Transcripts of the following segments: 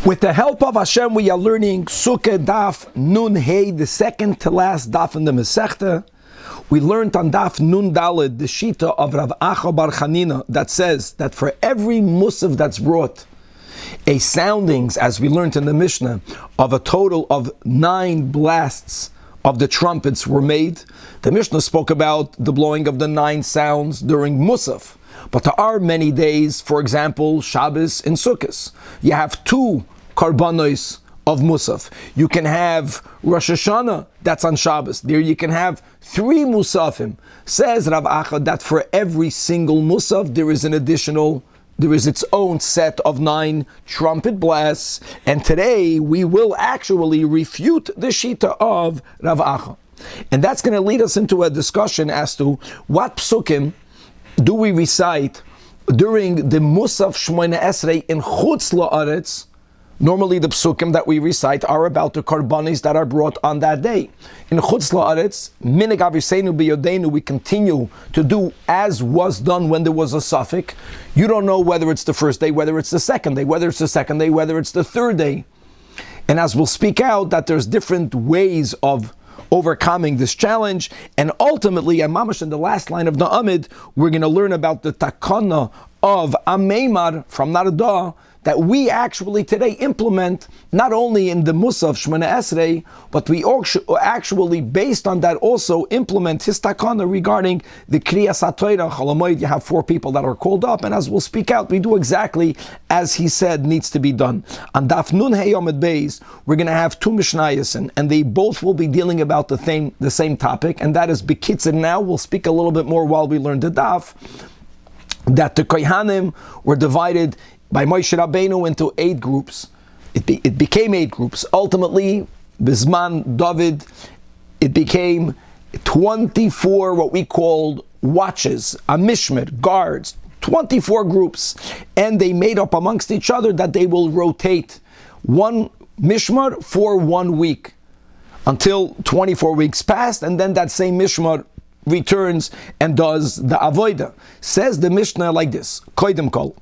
With the help of Hashem, we are learning Sukah Daf Nun Hey, the second to last Daf in the Masechta. We learned on Daf Nun Daled the Shita of Rav Acha Bar Chanina that says that for every Musaf that's brought, a soundings, as we learned in the Mishnah, of a total of 9 blasts of the trumpets were made. The Mishnah spoke about the blowing of the 9 sounds during Musaf. But there are many days, for example, Shabbos and Sukkot. You have 2 karbanos of Musaf. You can have Rosh Hashanah, that's on Shabbos. There you can have 3 Musafim. Says Rav Acha that for every single Musaf there is its own set of 9 trumpet blasts. And today we will actually refute the Shita of Rav Acha. And that's going to lead us into a discussion as to what psukim do we recite during the Musaf Shmoyne Esrei in Chutz La'aretz. Normally the psukim that we recite are about the karbanis that are brought on that day. In Chutz La'aretz, Minig Aviseinu B'Yodeinu, we continue to do as was done when there was a suffix. You don't know whether it's the first day, whether it's the second day, whether it's the second day, whether it's the third day. And as we'll speak out, that there's different ways of overcoming this challenge, and ultimately, and mamash in the last line of the Amid, we're going to learn about the takana of Ameimar from Narada that we actually today implement not only in the Musaf Shemona Esrei, but we actually, based on that, also implement his takana regarding the Kriyas HaTorah. Cholamoid, you have 4 people that are called up, and as we'll speak out, we do exactly as he said needs to be done. On Daf Nun Hey Yomid Beis, we're going to have 2 Mishnayos, and they both will be dealing about the same topic, and that is Bekitzur. Now we'll speak a little bit more while we learn the Daf, that the Kohanim were divided by Moshe Rabbeinu into 8 groups. It became 8 groups. Ultimately, Bizman David, it became 24 what we called watches, a mishmer, guards, 24 groups. And they made up amongst each other that they will rotate 1 mishmar for 1 week until 24 weeks passed, and then that same mishmar returns and does the avodah. Says the Mishnah like this: Koidem Kol.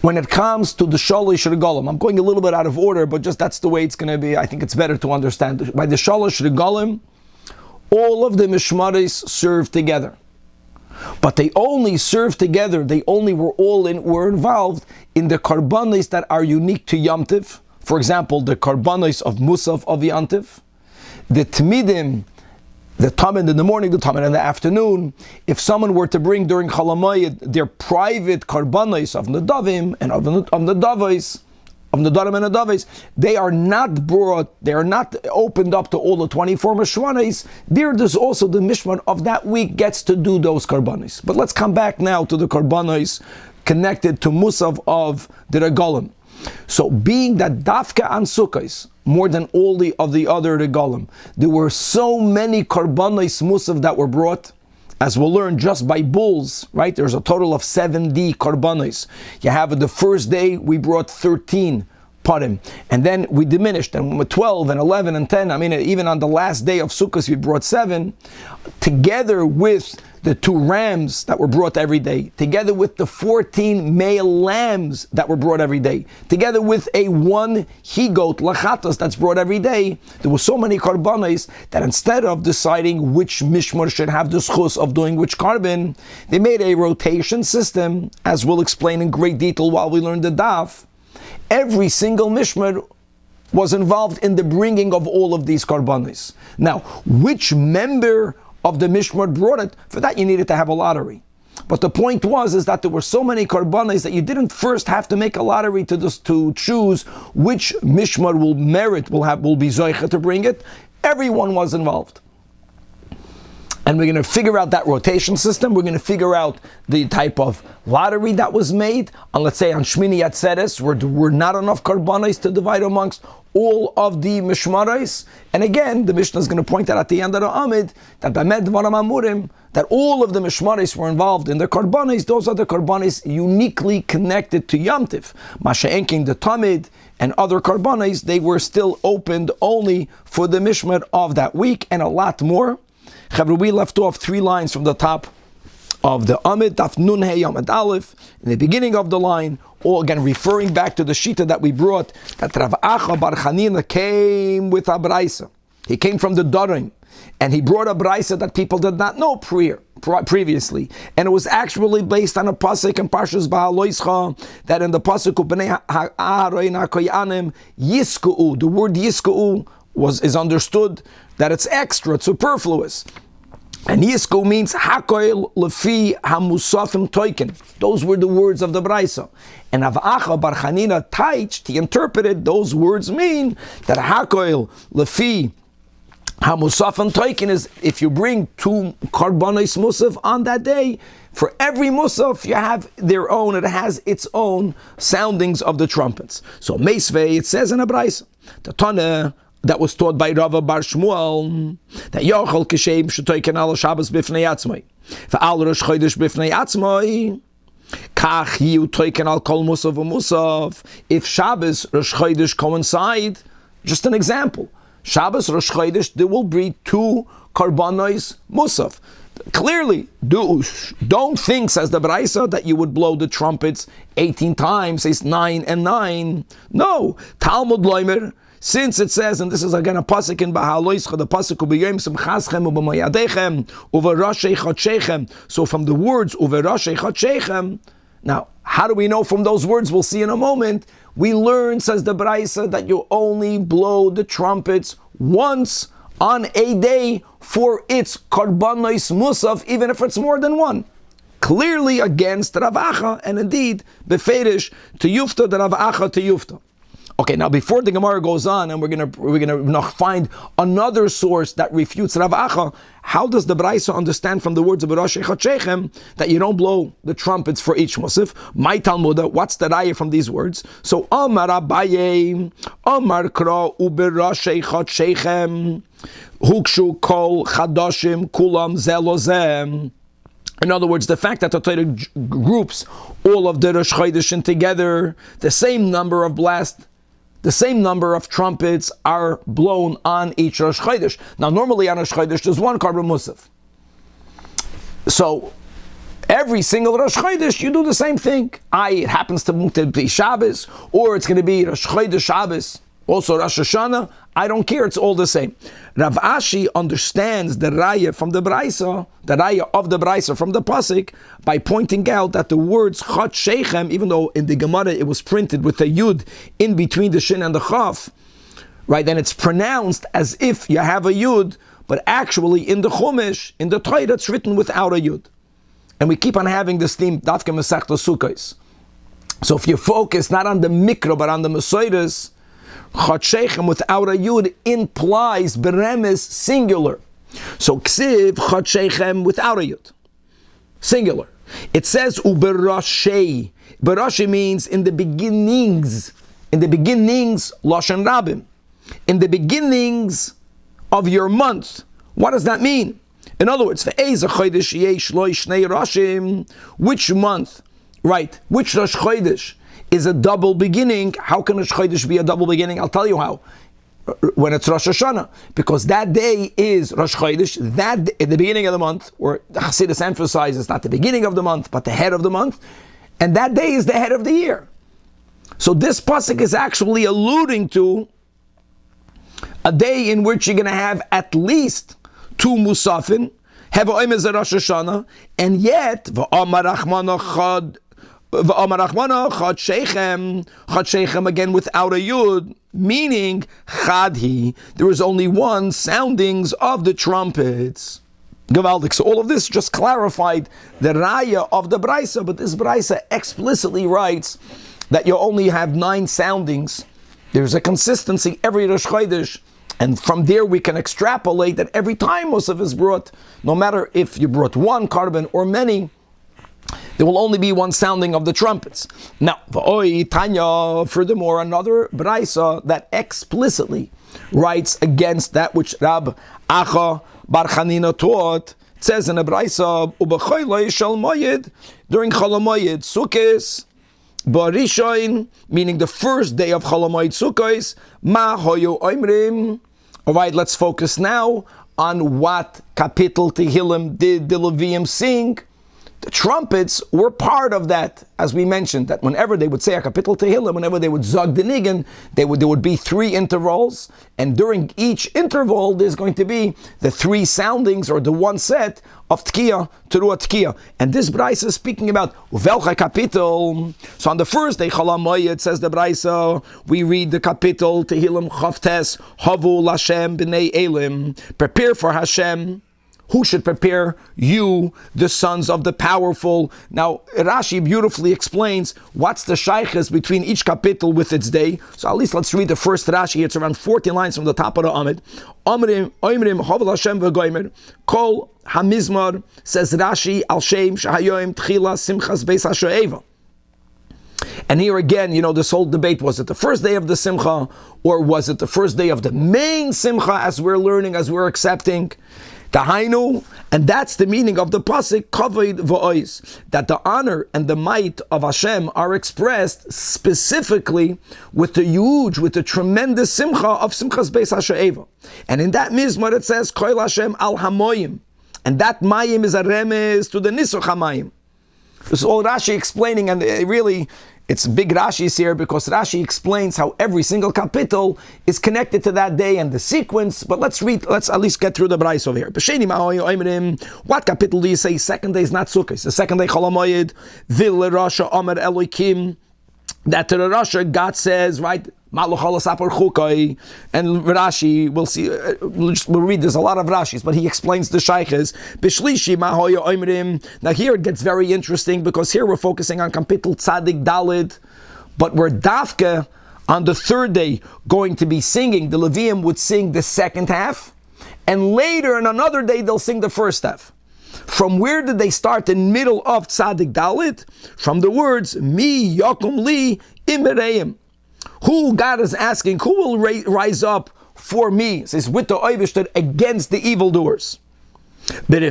When it comes to the Shalosh Regalim, I'm going a little bit out of order, but just that's the way it's going to be. I think it's better to understand. By the Shalosh Regalim, all of the Mishmaris serve together. But they only serve together, they only were involved in the Karbanis that are unique to Yom Tiv. For example, the Karbanis of Musaf of Yom Tiv, the Tmidim, the Talmud in the morning, the Talmud in the afternoon. If someone were to bring during Chalamayid their private karbanos of Nadavim and of Nadavos, of Nadarim and Nadavos, they are not brought, they are not opened up to all the 24 Mishmanis. There's also the Mishmar of that week gets to do those karbanos. But let's come back now to the karbanos connected to Musav of the Regalim. So being that Dafka and Sukkos, more than all of the other Regalim, there were so many Karbanos Musav that were brought, as we'll learn just by bulls, right? There's a total of 70 Karbanos. You have the first day, we brought 13 Parim, and then we diminished, and with 12 and 11 and 10, I mean, even on the last day of Sukkot, we brought 7, together with the 2 rams that were brought every day, together with the 14 male lambs that were brought every day, together with a 1 he-goat, lachatas, that's brought every day. There were so many karbanos that instead of deciding which mishmar should have the schus of doing which carbon, they made a rotation system, as we'll explain in great detail while we learn the daf. Every single mishmar was involved in the bringing of all of these karbanos. Now, which member of the mishmar brought it? For that you needed to have a lottery. But the point is that there were so many karbanos that you didn't first have to make a lottery to choose which mishmar will be zoicha to bring it. Everyone was involved. And we're going to figure out that rotation system. We're going to figure out the type of lottery that was made. And let's say on Shmini Atzeres, where there were not enough karbanos to divide amongst all of the mishmarais. And again, the Mishnah is going to point out at the end of the Amid that Bamed Dvaram Amurim, that all of the mishmarais were involved in the karbanos. Those are the karbanos uniquely connected to Yom Tiv. Masha'enking the Tamid and other karbanos, they were still opened only for the mishmar of that week, and a lot more. Chavru, we left off 3 lines from the top of the Amid, Daf Nun Hey Amid Aleph, in the beginning of the line, or again referring back to the Shita that we brought, that Rav Acha Bar Chanina came with a Braisa. He came from the Dorim, and he brought a Braisa that people did not know previously, and it was actually based on a pasuk in Parshas Bahaloischa, that in the pasuk Bnei Aharon HaKoyanim Yisku'u, the word Yisku'u is understood that it's extra, it's superfluous. And Yisku means Hakoil Lefi Hamusafim Toiken. Those were the words of the Braisa. And Rav Acha Bar Chanina Taich, he interpreted those words mean that Hakoil Lefi Hamusafim Toiken is if you bring 2 Karbanos Musaf on that day, for every Musaf you have their own, it has its own soundings of the trumpets. So Meisvei, it says in a Braisa, the Tanach, that was taught by Rava Bar Shmuel, that Yochel Kishem Shetoiken Al Shabbos Bifnei Atzmai, Ve'al Rosh Chodesh Bifnei Atzmai, Kach Yiu Toiken Al Kol Musaf U'Musaf. If Shabbos Rosh Chodesh coincide, just an example, Shabbos Rosh Chodesh, there will be 2 Karbanos Musaf. Clearly, don't think, says the Braisa, that you would blow the trumpets 18 times, says 9 and 9. No, Talmud Loimer, since it says, and this is again a pasuk in Bahaloischa, the pasuk ubiyom simchaschem ubemayadechem uverashei chotshechem. So from the words uverashei chotshechem, now how do we know from those words? We'll see in a moment. We learn, says the Braisa, that you only blow the trumpets once on a day for its karbanos musaf, even if it's more than one. Clearly against Rav Acha, and indeed beferish to Yufta, the Rav Acha to Yufta. Okay, now before the Gemara goes on, and we're gonna find another source that refutes Rav Acha, how does the Braisa understand from the words of Rosh Chachechem that you don't blow the trumpets for each Musaf? My Talmud, what's the raya from these words? So Amar Abaye, Amar Kra Uberosh Chachechem, Hukshu Kol Chadoshim Kulam Zelozem. In other words, the fact that the Torah groups all of the Rosh Chodesh together, the same number of blasts, the same number of trumpets are blown on each Rosh Chodesh. Now, normally on Rosh Chodesh, there's 1 Karban Musaf. So, every single Rosh Chodesh, you do the same thing. It happens to be Shabbos, or it's going to be Rosh Chodesh Shabbos, also Rosh Hashanah. I don't care, it's all the same. Rav Ashi understands the raya from the Braisa, the raya of the Braisa from the Pasuk, by pointing out that the words Chot Sheichem, even though in the Gemara it was printed with a Yud in between the Shin and the Chaf, right, then it's pronounced as if you have a Yud, but actually in the Chumash, in the Torah, it's written without a Yud. And we keep on having this theme, Dafka Masechta Sukah. So if you focus not on the Mikra, but on the Mesoides, Chot Sheichem without a Yud implies beremes singular. So Ksiv Chot Sheichem without a Yud, singular. It says Uberashei. Berashei means in the beginnings. In the beginnings, Lashon Rabim. In the beginnings of your month. What does that mean? In other words, which month, right? Which Rosh Chodesh is a double beginning? How can Rosh Chodesh be a double beginning? I'll tell you how. When it's Rosh Hashanah, because that day is Rosh Chodesh, that at the beginning of the month, or the Chassidus emphasizes not the beginning of the month, but the head of the month, and that day is the head of the year. So this pasuk is actually alluding to a day in which you're going to have at least 2 musafin, have a Rosh Hashanah, and yet v'amar Rachmana Chad Sheichem again without a Yud, meaning Chadhi, there is only 1 soundings of the trumpets. Gavaldik. So all of this just clarified the raya of the Braisa, but this Braisa explicitly writes that you only have 9 soundings. There's a consistency every Rosh Chodesh, and from there we can extrapolate that every time Musaf is brought, no matter if you brought 1 carbon or many, there will only be 1 sounding of the trumpets. Now, furthermore, another Braisa that explicitly writes against that which Rab Acha Bar Chanina taught. It says in a Braisa, during Chol HaMoed, Sukah, Barishoin, meaning the first day of Chol HaMoed Sukkos, Ma Hoyu Oimrim. All right, let's focus now on what Kapitel Tehillim did the Levium sing The trumpets were part of that, as we mentioned, that whenever they would say a kapitel Tehillim, whenever they would zog the nigan, there would be 3 intervals, and during each interval there's going to be the 3 soundings or the 1 set of Tkiya, Teruah Tkiya. And this Braisa is speaking about Velcha kapitel. So on the first day, Chalamoyed, says the Braisa, we read the kapitel Tehillim Chavtes, Havu Lashem B'nei Elim, prepare for Hashem. Who should prepare? You, the sons of the powerful. Now, Rashi beautifully explains what's the shaykhs between each kapitel with its day. So at least let's read the first Rashi. It's around 14 lines from the top of the Amid. Omrim, Havel Hashem v'goymer. Kol hamizmar, says Rashi, al shem shahayoim tchila simchas beis hashoeva. And here again, this whole debate, was it the first day of the simcha, or was it the first day of the main simcha, as we're learning, as we're accepting? Tahainu, and that's the meaning of the pasuk kavod v'ois, that the honor and the might of Hashem are expressed specifically with the tremendous simcha of Simchas Beis HaShe'eva. And in that mizmor it says Koil Hashem al hamoyim, and that mayim is a remez to the nisuch hamayim. This is all Rashi explaining, and it's big Rashi's here, because Rashi explains how every single kapitel is connected to that day and the sequence. But let's at least get through the Brais over here. What kapitel do you say? Second day is not Sukkah. The second day, Cholamoyed, Vil Rasha Omer Elokim. That to the Rasha, God says, right? And Rashi, we'll see, we'll read, there's a lot of Rashis, but he explains the Shaykhs. Now here it gets very interesting, because here we're focusing on Kapitel Tzadik Dalid, but we're Dafka on the third day going to be singing. The Levium would sing the second half, and later on another day they'll sing the first half. From where did they start in middle of Tzadik Dalid? From the words, Mi Yakum Li Imereim. Who God is asking, who will rise up for me? It says, with the Oivishter against the evildoers. They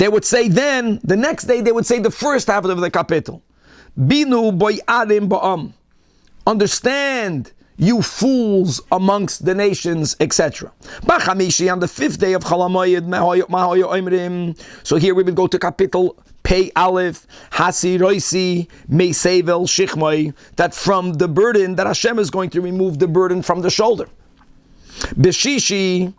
would say then, the next day they would say the first half of the kapitel. Binu boy adim ba'am. Understand, you fools amongst the nations, etc. B'chamishi, on the 5th day of Chalamoyed, so here we would go to kapitel Pei Aleph, Hasiroisi, Meisevel, Shichmai, that from the burden, that Hashem is going to remove the burden from the shoulder. Beshishi,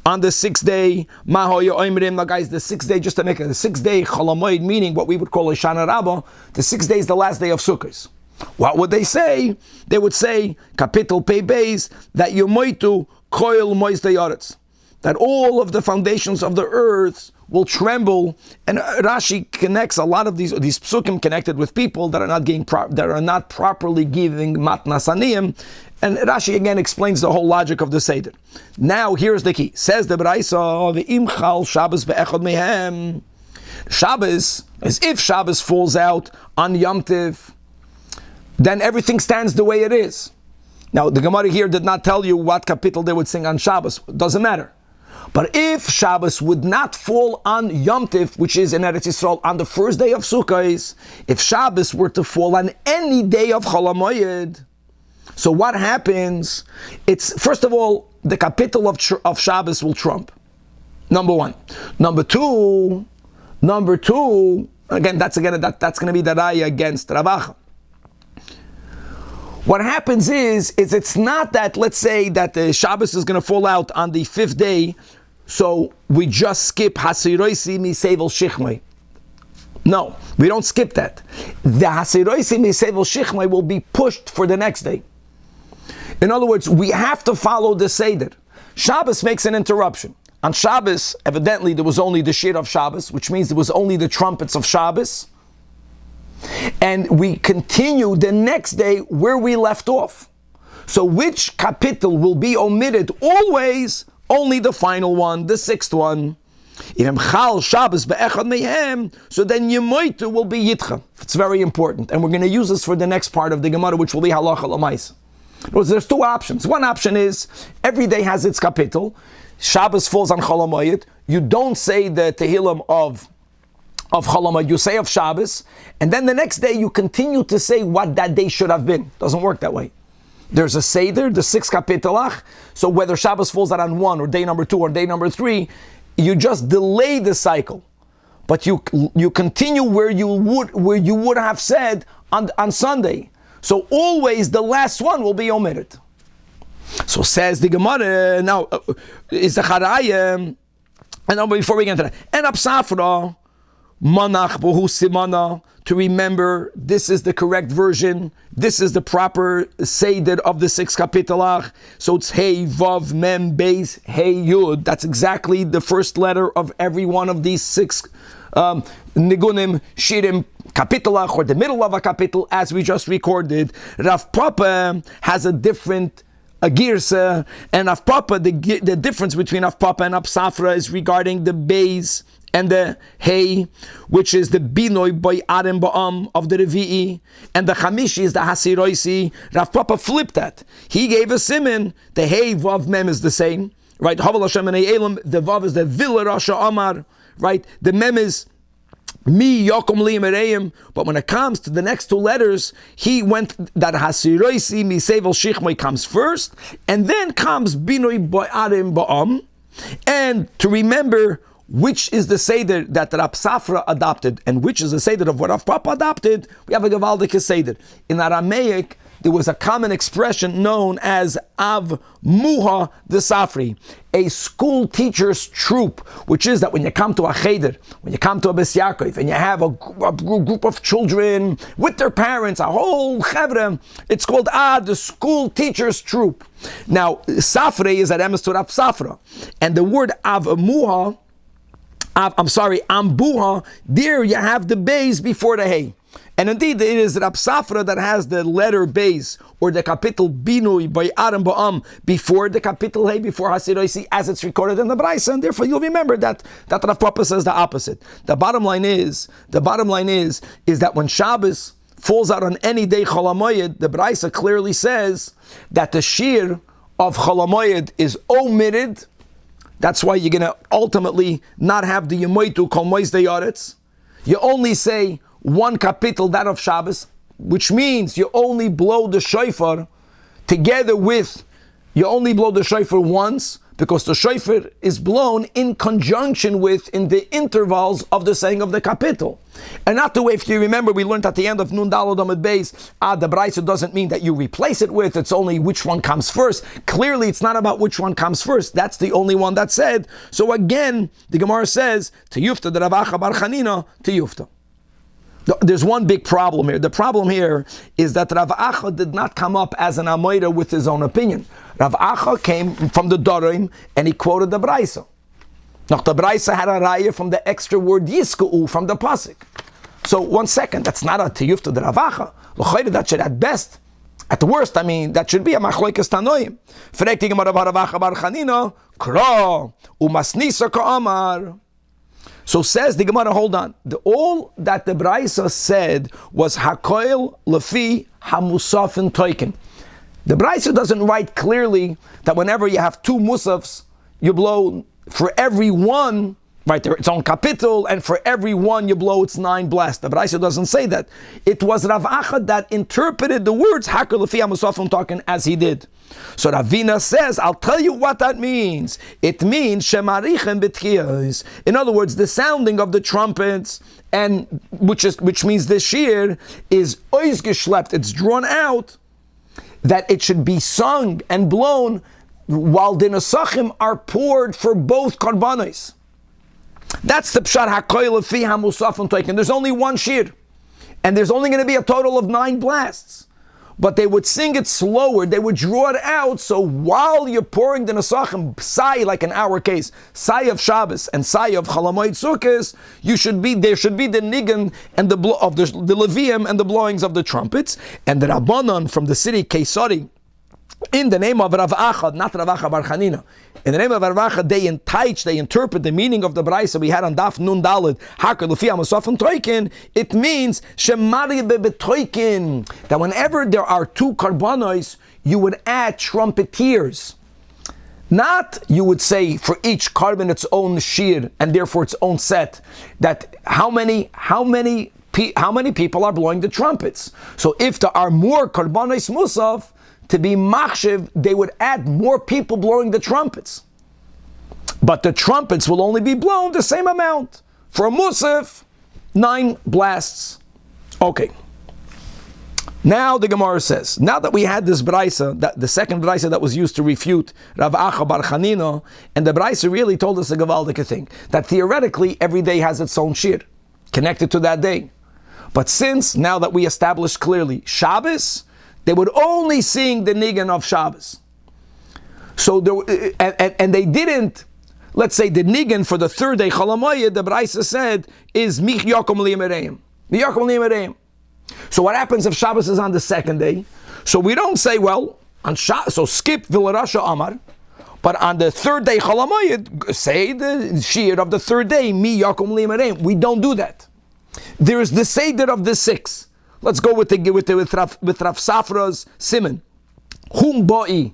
on the 6th day, Mahoya Oimrim, now guys, the 6th day, just to make it, the 6th day, Chalamoid, meaning what we would call a Shana Rabbah, the 6th day is the last day of Sukkot. What would they say? They would say, Kapitel Pei Beis, that Yomoitu Koil Mois Deyaretz, that all of the foundations of the earth will tremble. And Rashi connects a lot of these psukim connected with people that are not properly giving matnas aniyim. And Rashi again explains the whole logic of the Seder. Now here's the key. Says the Braisa, Ve'im chal Shabbos be'echad mehem. Shabbos, as if Shabbos falls out on Yom Tiv, then everything stands the way it is. Now the Gemara here did not tell you what kapitel they would sing on Shabbos. Doesn't matter. But if Shabbos would not fall on Yom Tiv, which is in Eretz Yisrael on the first day of Sukkot, if Shabbos were to fall on any day of Chol HaMoed, so what happens? It's, first of all, the kapitel of Shabbos will trump. Number one. Number two, again, that's going to be the raya against Ravacha. What happens is it's not that, let's say that the Shabbos is going to fall out on the 5th day, so we just skip Hasiroisi Misevel Shichmei. No, we don't skip that. The Hasiroisi Misevel Shichmei will be pushed for the next day. In other words, we have to follow the Seder. Shabbos makes an interruption. On Shabbos, evidently there was only the shiur of Shabbos, which means there was only the trumpets of Shabbos. And we continue the next day where we left off. So which kapitel will be omitted? Always only the final one, the 6th one. So then Yemoitu will be Yitcha. It's very important. And we're going to use this for the next part of the Gemara, which will be Halacha L'Maisa. There's two options. One option is every day has its kapitel. Shabbos falls on Chol HaMoed. You don't say the Tehillim of Chol HaMoed, you say of Shabbos, and then the next day you continue to say what that day should have been. Doesn't work that way. There's a Seder, the 6th kapitelach, so whether Shabbos falls out on 1 or day number 2 or day number 3, you just delay the cycle. but you continue where you would have said on Sunday. So always the last one will be omitted. So says the Gemara, now is the Charayim, and now before we get into that, and Absafra, Manach Bohu Simana, to remember this is the correct version, this is the proper Seder of the 6 kapitelach. So it's Hey, Vav, Mem, Beis, Hey, Yud. That's exactly the first letter of every one of these 6 Nigunim, Shirim, kapitelach, or the middle of a kapitel, as we just recorded. Rav Papa has a different girsa, and Rav Papa, the difference between Rav Papa and Absafra is regarding the Beis and the Hey, which is the Binoi by Adam Ba'am of the Revi'i, and the Chamishi is the Hasiroisi. Rav Papa flipped that. He gave a siman. The Hey, Vav, Mem is the same, right? Haval Hashem and Elam. The Vav is the Villa Rasha Amar, right? The Mem is Mi Yokom Li Mereim. But when it comes to the next 2 letters, he went that Hasiroisi Mi Sevel Shichmoi comes first, and then comes Binoi by Adam Ba'am. And to remember which is the Seder that Rav Safra adopted and which is the Seder of what Rav Papa adopted, we have a Gavaldik Seder. In Aramaic, there was a common expression known as Av Muha de Safri, a school teacher's troop, which is that when you come to a cheder, when you come to a Bes Yaakov, and you have a group of children with their parents, a whole chevra, it's called the school teacher's troop. Now, Safri is at emes to Rav Safra, and the word Av Muha, Ambuha, there you have the Beis before the Hey. And indeed, it is Rav Safra that has the letter Beis, or the kapitel Binui by Aram Ba'am, before the kapitel Hey, before Hasiroisi, as it's recorded in the Braisa, and therefore you'll remember that Rav Papa says the opposite. The bottom line is that when Shabbos falls out on any day Chol HaMoed, the Braisa clearly says that the shiur of Chol HaMoed is omitted. That's why you're going to ultimately not have the Yemoitu Kol Moisdei Yaretz. You only say one kapitel, that of Shabbos, which means you only blow the shofar you only blow the shofar once, because the shofar is blown in conjunction with, in the intervals of the saying of the kapitel. And not the way, if you remember, we learned at the end of Nun Daled Amud Beis, the Braisa doesn't mean that you replace it with, it's only which one comes first. Clearly, it's not about which one comes first. That's the only one that said. So again, the Gemara says, to Yufta, the Rav Acha Bar Chanina, to Yufta. There's one big problem here. The problem here is that Rav Acha did not come up as an Amoida with his own opinion. Rav Acha came from the Dorim and he quoted the Braisa. Now the Braisa had a raya from the extra word Yisku'u from the Pasuk. So 1 second, that's not a Tiyufta de Rav Acha. L'chayre, that should at best, at the worst, that should be a Machloikas Tanoim. Frekti Gemara Rav Acha Bar Chanina, Kra, Umasnisa Ka'amar. So says the Gemara, hold on. All that the Braisa said was Hakoil Lefi Hamusafin Toikin. The Braisa doesn't write clearly that whenever you have 2 musafs, you blow for every one, right, there its own kapitel, and for every one you blow its 9 blasts. The Braisa doesn't say that. It was Rav Acha that interpreted the words Hakoil Lefi Hamusafin Toikin as he did. So Ravina says, I'll tell you what that means. It means shemarichem b'tkiyos. In other words, the sounding of the trumpets, and which means the shiur is oizgeschlept. It's drawn out, that it should be sung and blown while the nesachim are poured for both karbanos. That's the pshat hakoil lefi hamusafim toikin. There's only one shiur, and there's only going to be a total of 9 blasts. But they would sing it slower, they would draw it out, so while you're pouring the nesachim, sai, like in our case, sai of Shabbos and sai of Chol HaMoed Sukkos, there should be the nigan and the of the Levium and the blowings of the trumpets, and the Rabbanon from the city Kesari, in the name of Rav Acha, not Rav Acha Bar Chanina, in the name of Rav Acha, they interpret the meaning of the Braisa we had on Daf Nun Daled, Hakoil Lefi Hamusafin Toikin. It means Shemari Bebetoikin, that whenever there are 2 karbanos, you would add trumpeters. Not, you would say, for each carbon its own shiur and therefore its own set. That how many people are blowing the trumpets? So if there are more karbanos musaf, to be machshiv, they would add more people blowing the trumpets. But the trumpets will only be blown the same amount. For a Musaf, 9 blasts. Okay. Now the Gemara says, now that we had this Braisa, the second Braisa that was used to refute Rav Acha bar Chanina, and the Braisa really told us a Gewaldige thing, that theoretically every day has its own shiur, connected to that day. But since, now that we established clearly Shabbos, they would only sing the Nigan of Shabbos. So and they didn't, let's say the Nigan for the third day, Cholamoyed, the Braisa said, is Mich Yakom Li'emereim. Yakom Li'emereim. So what happens if Shabbos is on the second day? So we don't say, well, so skip Vilarasha Amar, but on the third day, Cholamoyed, say the shiur of the third day, Mi Yakum Li'emereim. We don't do that. There is the Seder of the 6. Let's go with Rav Safra's Simon. Hum Ba'i.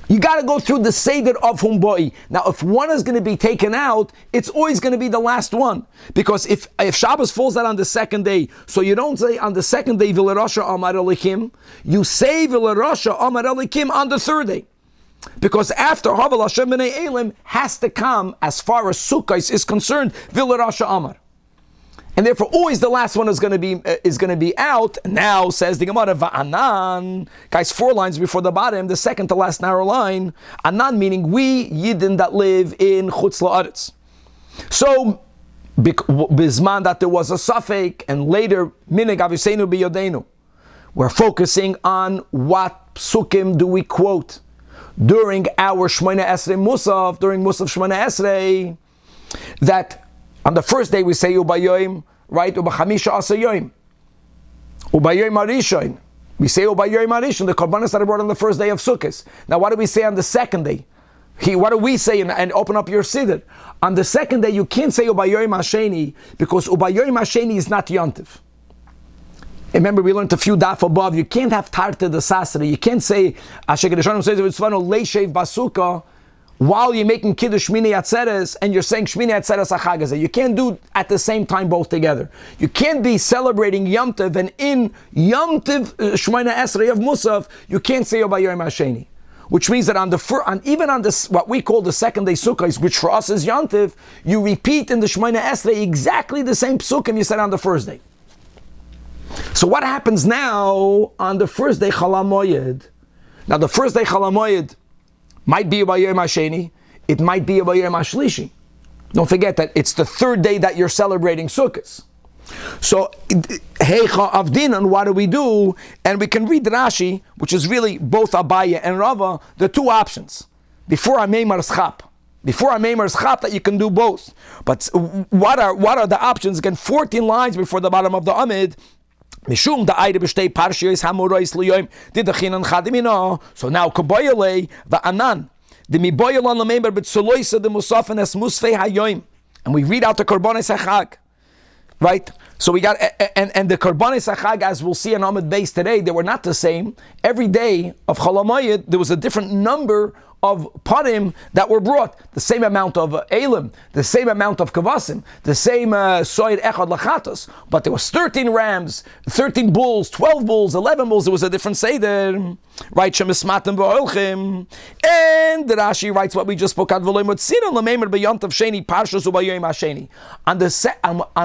You got to go through the Seder of Hum Ba'i. Now, if one is going to be taken out, it's always going to be the last one. Because if Shabbos falls out on the second day, so you don't say on the second day, Vilarasha Amar Elikim, you say Vilarasha Amar Elikim on the third day. Because after Havel Hashem B'nai Elim has to come, as far as Sukah is concerned, Vilarasha Amar. And therefore, always the last one is going to be out. Now says the Gemara, Va'anan, guys, 4 lines before the bottom, the second to last narrow line. Anan meaning we Yidden that live in Chutz La'aretz. So, bisman that there was a safek, and later Minig Aviseinu B'Yodeinu. We're focusing on what psukim do we quote during our Shemona Esrei Musaf, during Musaf Shemona Esrei, that. On the first day we say Ubayoim, right? Ubachamisha Asayoim. Ubayoim Arishon. We say Ubayoim Arishon, the Korbanos that are brought on the first day of Sukkot. Now what do we say on the second day? What do we say and open up your Siddur? On the second day you can't say Ubayoim Hasheni because Ubayoim Hasheni is not Yontiv. Remember we learned a few daf above, you can't have Tarta the Sasra. You can't say, Asher Gedeshonim says it's fun, Leishev Basukah, while you're making Kiddush Shmini Atzeres and you're saying Shmini Atzeres HaChagazeh. You can't do at the same time both together. You can't be celebrating Yom Tov and in Yom Tov Shemona Esrei of Musaf, you can't say Yobayom Hasheni. Which means that even on this, what we call the second day Sukkah, which for us is Yom Tov, you repeat in the Shemona Esrei exactly the same psukim you said on the first day. So what happens now on the first day Chalamoyed? Now the first day Chalamoyed might be Ubayom Hasheni, it might be Ubayom Hashlishi. Don't forget that it's the third day that you're celebrating Sukkot. So, Heicha Avdinan, what do we do? And we can read Rashi, which is really both Abaya and Rava, the 2 options. Before Ameimar Schap. Before Ameimar Schap, that you can do both. But what are the options? Again, 14 lines before the bottom of the Amid. Mishum da aide bestei parshiyos hamorais liyoim did the chinan chadimino. So now kaboyale the anan the miboyalon lemember b'tzoloisa the musafen es musfei hayoim, and we read out the korbanos hachag, right? So we got and the korbanos hachag, as we'll see in Amid Beis today, they were not the same. Every day of Cholamoyed there was a different number of parim that were brought, the same amount of elim, the same amount of kavasim, the same soid echad lachatos, but there was 13 rams, 13 bulls, 12 bulls, 11 bulls. There was a different seider, right? Shemismatim v'olchim, and the Rashi writes what we just spoke out. On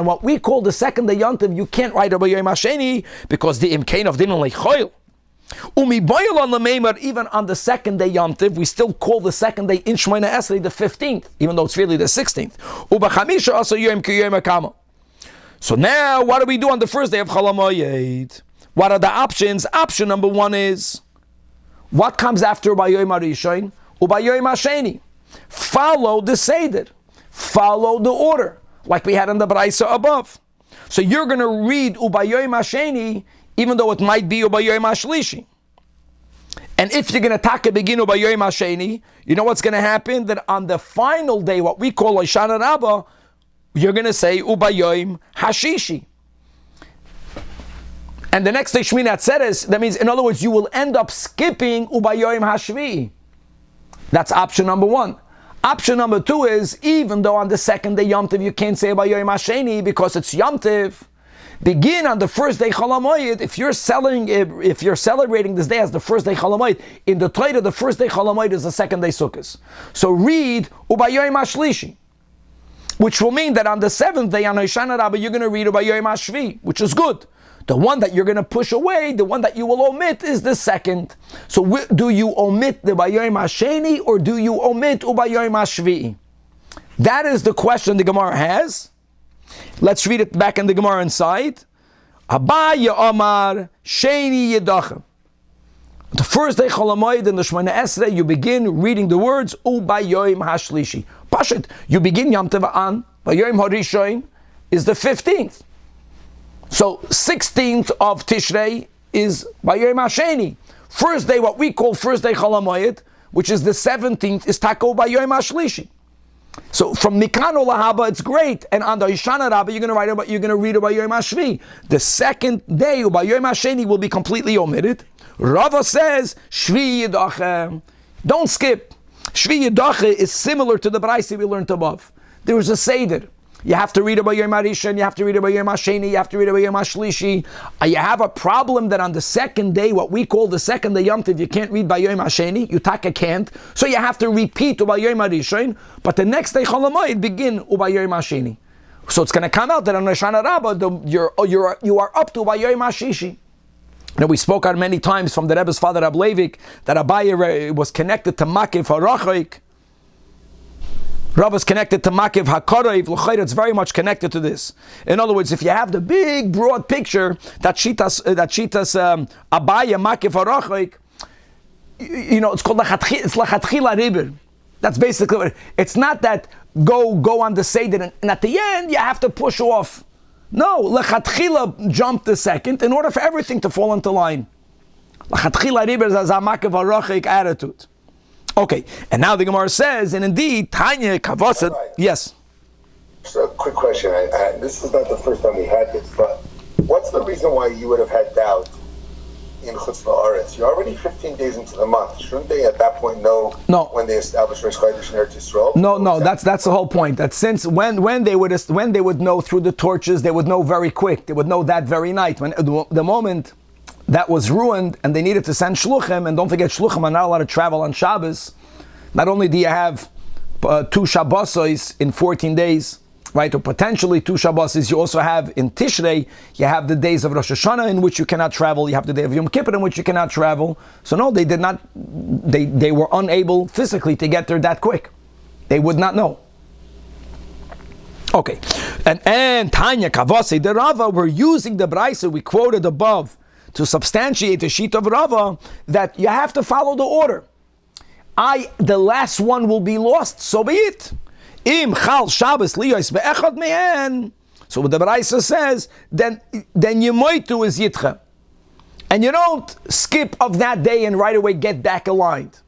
what we call the second day yontiv, you can't write about Yom Hasheni because the imkain of din leichoil. Even on the second day Yom Tov, we still call the second day in Shemona Esrei the 15th, even though it's really the 16th. So now, what do we do on the first day of Cholamoyed? What are the options? Option number 1 is, what comes after Ubayom Harishon? Ubayom Hasheni. Follow the Seder. Follow the order, like we had in the Braisa above. So you're going to read Ubayom Hasheni, even though it might be Ubayom Hashlishi. And if you're going to begin Ubayom Hasheni, you know what's going to happen? That on the final day, what we call Hoshana Rabbah, you're going to say Ubayom Hashishi. And the next day, Shmini Atzeres, that means, in other words, you will end up skipping Ubayom Hashvi. That's option number 1. Option number 2 is, even though on the second day Yom Tov you can't say Ubayom Hasheni because it's Yom Tov, begin on the first day Cholamoyed. If you're celebrating this day as the first day Cholamoyed, in the Torah the first day Cholamoyed is the second day Sukkot. So read Ubayom Hashlishi. which will mean that on the 7th day, on Hoshana Rabbah, you're going to read about Yom HaShvi, which is good. The one that you're going to push away, the one that you will omit, is the 2nd. So do you omit the Bayom HaSheni, or do you omit Ubayom HaShvi? That is the question the Gemara has. Let's read it back in the Gemara inside. Abaya Omar Sheni Yedachem. The first day Chol HaMoed in the Shemona Esrei, you begin reading the words Ubayom HaShlishi. Pashit, you begin Yom Tov on Bayom HaRishon is the 15th. So 16th of Tishrei is Bayom HaSheni. First day, what we call first day Chol HaMoed, which is the 17th, is Tako Bayom HaShlishi. So from Mikano Lahaba, it's great, and on the Hoshana Rabbah, you're going to read about Yom HaShvi. The 2nd day by Yom HaSheni will be completely omitted. Rava says Shvi Yidachem. Don't skip. Shvi Yidachem is similar to the Braisa we learned above. There is a Seder. You have to read about Yom HaRishon, you have to read about Yom HaSheni, you have to read about Yom HaShlishi. You have a problem that on the 2nd day, what we call the 2nd day Yom Tov, you can't read by Yom HaSheni, you taka can't, so you have to repeat about Yom HaRishon, but the next day Chol HaMoed begin by Yom HaSheni. So it's going to come out that on Hoshana Rabbah, you are up to by Yom HaShishi. Now we spoke out many times from the Rebbe's father Rab Leivik that Abaye was connected to Makiv HaRachoik. Rav is connected to Makiv HaKorev, L'chayr, it's very much connected to this. In other words, if you have the big, broad picture, that Shitas Abaya, Makiv HaRachoik, it's called Lachatchila Ribber. That's basically what it's not that go on the Seder, and at the end, you have to push off. No, Lachatchila jump the 2nd in order for everything to fall into line. Lachatchila Ribber is a Makiv HaRachoik attitude. Okay, and now the Gemara says, and indeed, Tanya Kavosat. Yes. Just a quick question. This is not the first time we had this, but what's the reason why you would have had doubt in Chutz La'aretz? You're already 15 days into the month. Shouldn't they at that point know when they establish Rosh Chodesh in Eretz Yisrael? No. That's the whole point. That since when they would know through the torches, they would know very quick. They would know that very night. When the moment that was ruined, and they needed to send shluchim, and don't forget, shluchim are not allowed to travel on Shabbos. Not only do you have 2 Shabbosos in 14 days, right, or potentially 2 Shabbosos, you also have in Tishrei, you have the days of Rosh Hashanah in which you cannot travel, you have the day of Yom Kippur in which you cannot travel. So no, they did not, they were unable physically to get there that quick. They would not know. Okay, and Tanya Kavase the Rava, we're using the Braisa we quoted above to substantiate the sheet of Rava, that you have to follow the order. The last one will be lost, so be it. Im chal Shabbos liyos be'echad me'en. So what the Braisa says, then yemoitu is yitcha. And you don't skip of that day and right away get back aligned.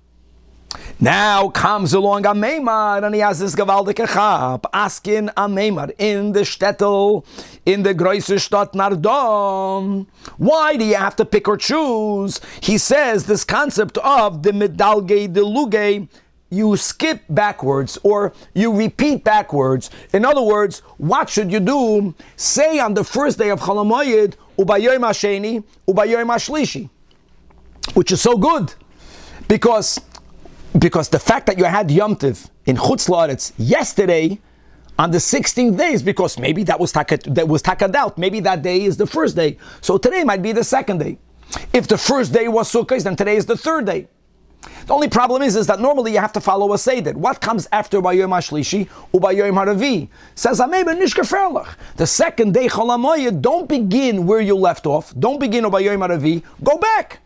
Now comes along a Meimar, and he has this gewaltige Chab, asking a Meimar in the shtetl, in the Große Stadt Nardon. Why do you have to pick or choose? He says this concept of the medalge, the luge, you skip backwards or you repeat backwards. In other words, what should you do? Say on the first day of Chol HaMoed, Ubayom HaSheni, Ubayom HaShlishi, which is so good, because the fact that you had Yom Tov in Chutz La'aretz yesterday on the 16th day is because maybe that was takad out. Maybe that day is the first day. So today might be the 2nd day. If the first day was Sukah, then today is the 3rd day. The only problem is that normally you have to follow a Seder. What comes after Bayom HaShlishi Ubayom HaRavi? Says Ameba Nishkeferlach. The 2nd day Chol HaMoed, don't begin where you left off. Don't begin Ubayom HaRavi. Go back.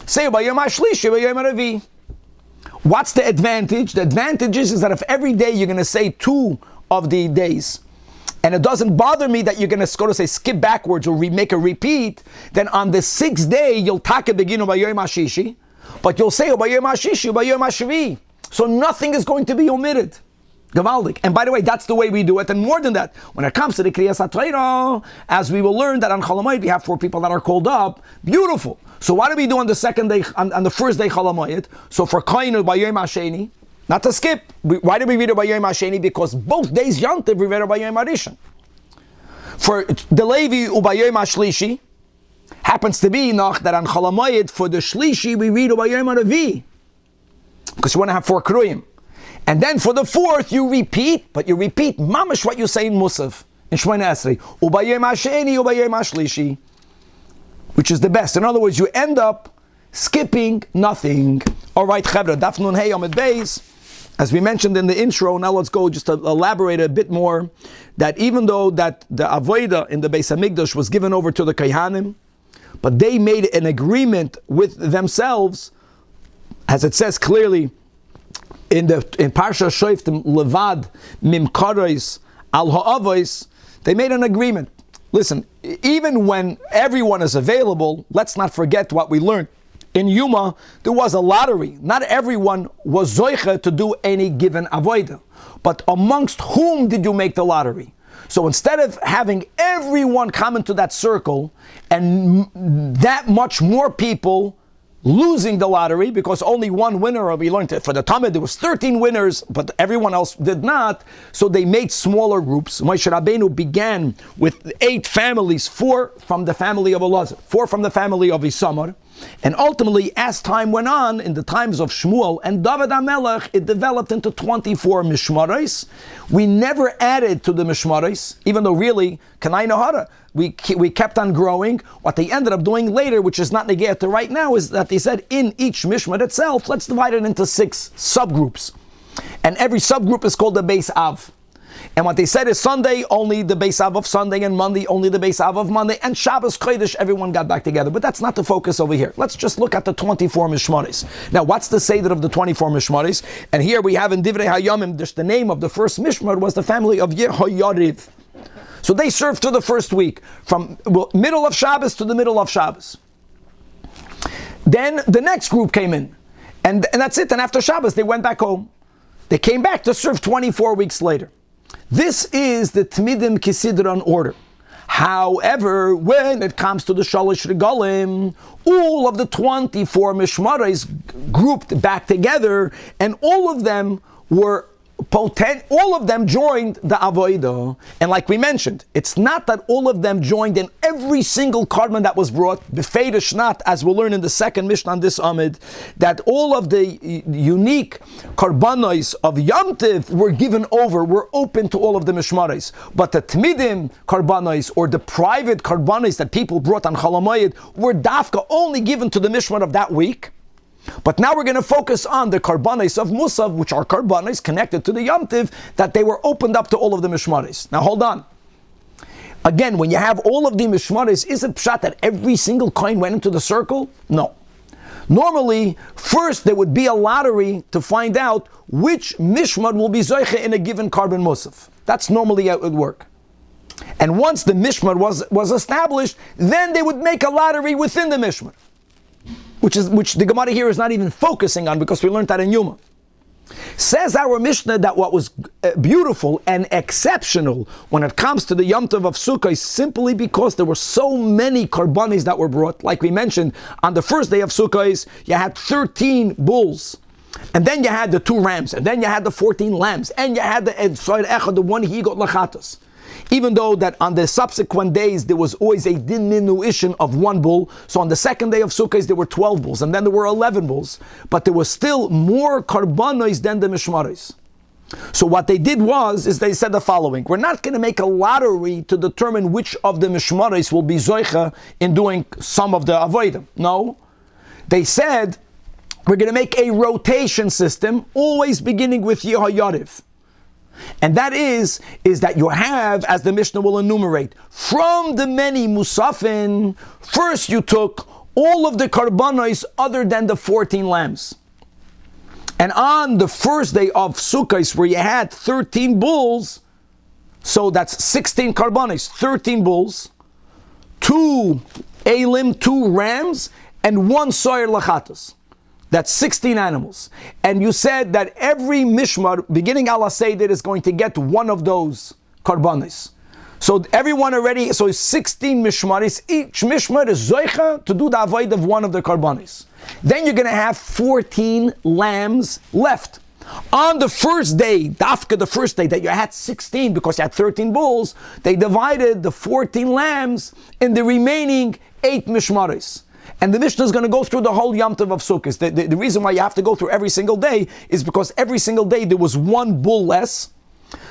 Say Ubayom HaShlishi Ubayom HaRavi. What's the advantage? The advantage is that if every day you're going to say 2 of the days, and it doesn't bother me that you're going to go to say skip backwards or make a repeat, then on the 6th day you'll taka begin Ubayom HaShishi, but you'll say Ubayom HaShishi, Ubayom HaShvi. So nothing is going to be omitted. Gavaldik. And by the way, that's the way we do it. And more than that, when it comes to the Kriyas HaTorah, as we will learn that on Chol HaMoed we have 4 people that are called up. Beautiful. So what do we do on the 2nd day, on the first day Chol HaMoed? So for Kohen Bayom HaSheni, not to skip. Why do we read Bayom HaSheni? Because both days Yom Tov we read Bayom HaRishon. For the Levi Bayom HaShlishi, happens to be noch that on Chol HaMoed for the Shlishi we read Bayom HaRavi, because you want to have 4 Kruyim. And then for the fourth, you repeat, but you repeat mamash what you say in Musaf, in Shemona Esrei, ubayem hasheni, ubayem hashlishi, which is the best. In other words, you end up skipping nothing. All right, Chevra, Daf Nun Hey Amud Beis. As we mentioned in the intro, now let's go just to elaborate a bit more, that even though that the Avodah in the Beis HaMikdash was given over to the Kohanim, but they made an agreement with themselves, as it says clearly in Parsha Shoftim Levad Mimkaros Al Ha'avos, they made an agreement. Listen, even when everyone is available, let's not forget what we learned. In Yuma, there was a lottery. Not everyone was zoicha to do any given avodah. But amongst whom did you make the lottery? So instead of having everyone come into that circle and that much more people losing the lottery because only one winner, or we learned it for the Talmud, there was 13 winners, but everyone else did not, so they made smaller groups. Moshe Rabbeinu began with 8 families, 4 from the family of Elazar, 4 from the family of Isamar, and ultimately, as time went on, in the times of Shmuel and David HaMelech, it developed into 24 mishmaros. We never added to the mishmaros, even though really, Kanai Nahara, we kept on growing. What they ended up doing later, which is not negate right now, is that they said in each mishmar itself, let's divide it into 6 subgroups. And every subgroup is called the Beis Av. And what they said is Sunday, only the Beis Av of Sunday, and Monday, only the Beis Av of Monday, and Shabbos Kodesh, everyone got back together. But that's not the focus over here. Let's just look at the 24 Mishmaris. Now, what's the Seder of the 24 Mishmaris? And here we have in Divrei Hayamim, just the name of the first Mishmar was the family of Yehoyariv. So they served for the first week, from middle of Shabbos to the middle of Shabbos. Then the next group came in, and that's it. And after Shabbos, they went back home. They came back to serve 24 weeks later. This is the Tmidim Kisidron order. However, when it comes to the Shalosh Regalim, all of the 24 Mishmaros grouped back together, and all of them were potent, all of them joined the Avodah. And like we mentioned, it's not that all of them joined in every single carbon that was brought, befeidish not, as we'll learn in the second Mishnah on this Amid, that all of the unique karbanos of Yom Tiv were given over, were open to all of the Mishmaros. But the Tmidim karbanos, or the private karbanos that people brought on Chol HaMoed, were dafka only given to the Mishmar of that week. But now we're going to focus on the karbanos of Musav, which are karbanos connected to the Yom Tiv, that they were opened up to all of the Mishmaros. Now hold on. Again, when you have all of the Mishmaros, is it pshat that every single coin went into the circle? No. Normally, first there would be a lottery to find out which Mishmar will be zoiche in a given carbon Musav. That's normally how it would work. And once the Mishmar was established, then they would make a lottery within the Mishmar. Which the Gemara here is not even focusing on, because we learned that in Yuma. Says our Mishnah that what was beautiful and exceptional when it comes to the Yom Tov of Sukah is simply because there were so many karbanis that were brought. Like we mentioned, on the first day of Sukah, you had 13 bulls. And then you had the 2 rams. And then you had the 14 lambs. And you had the one he got lachatos. Even though that on the subsequent days there was always a diminution of 1 bull, so on the second day of Sukkot there were 12 bulls, and then there were 11 bulls, but there was still more karbanos than the mishmaros. So what they did is they said the following: we're not going to make a lottery to determine which of the mishmaros will be zoicha in doing some of the avodah. No, they said we're going to make a rotation system, always beginning with Yehoyariv. And that is that you have, as the Mishnah will enumerate, from the many musafin, first you took all of the karbanos other than the 14 lambs. And on the first day of Sukkot, where you had 13 bulls, so that's 16 karbanos, 13 bulls, 2 elim, 2 rams, and 1 soyer lachatos. That's 16 animals. And you said that every mishmar, beginning Ala Seder, is going to get one of those karbanis. So everyone already, so 16 mishmaris, each mishmar is zoicha to do the avoid of one of the karbanis. Then you're going to have 14 lambs left. On the first day, dafka the first day, that you had 16 because you had 13 bulls, they divided the 14 lambs in the remaining 8 mishmaris. And the Mishnah is going to go through the whole Yom Tov of Sukkot. The reason why you have to go through every single day is because every single day there was one bull less.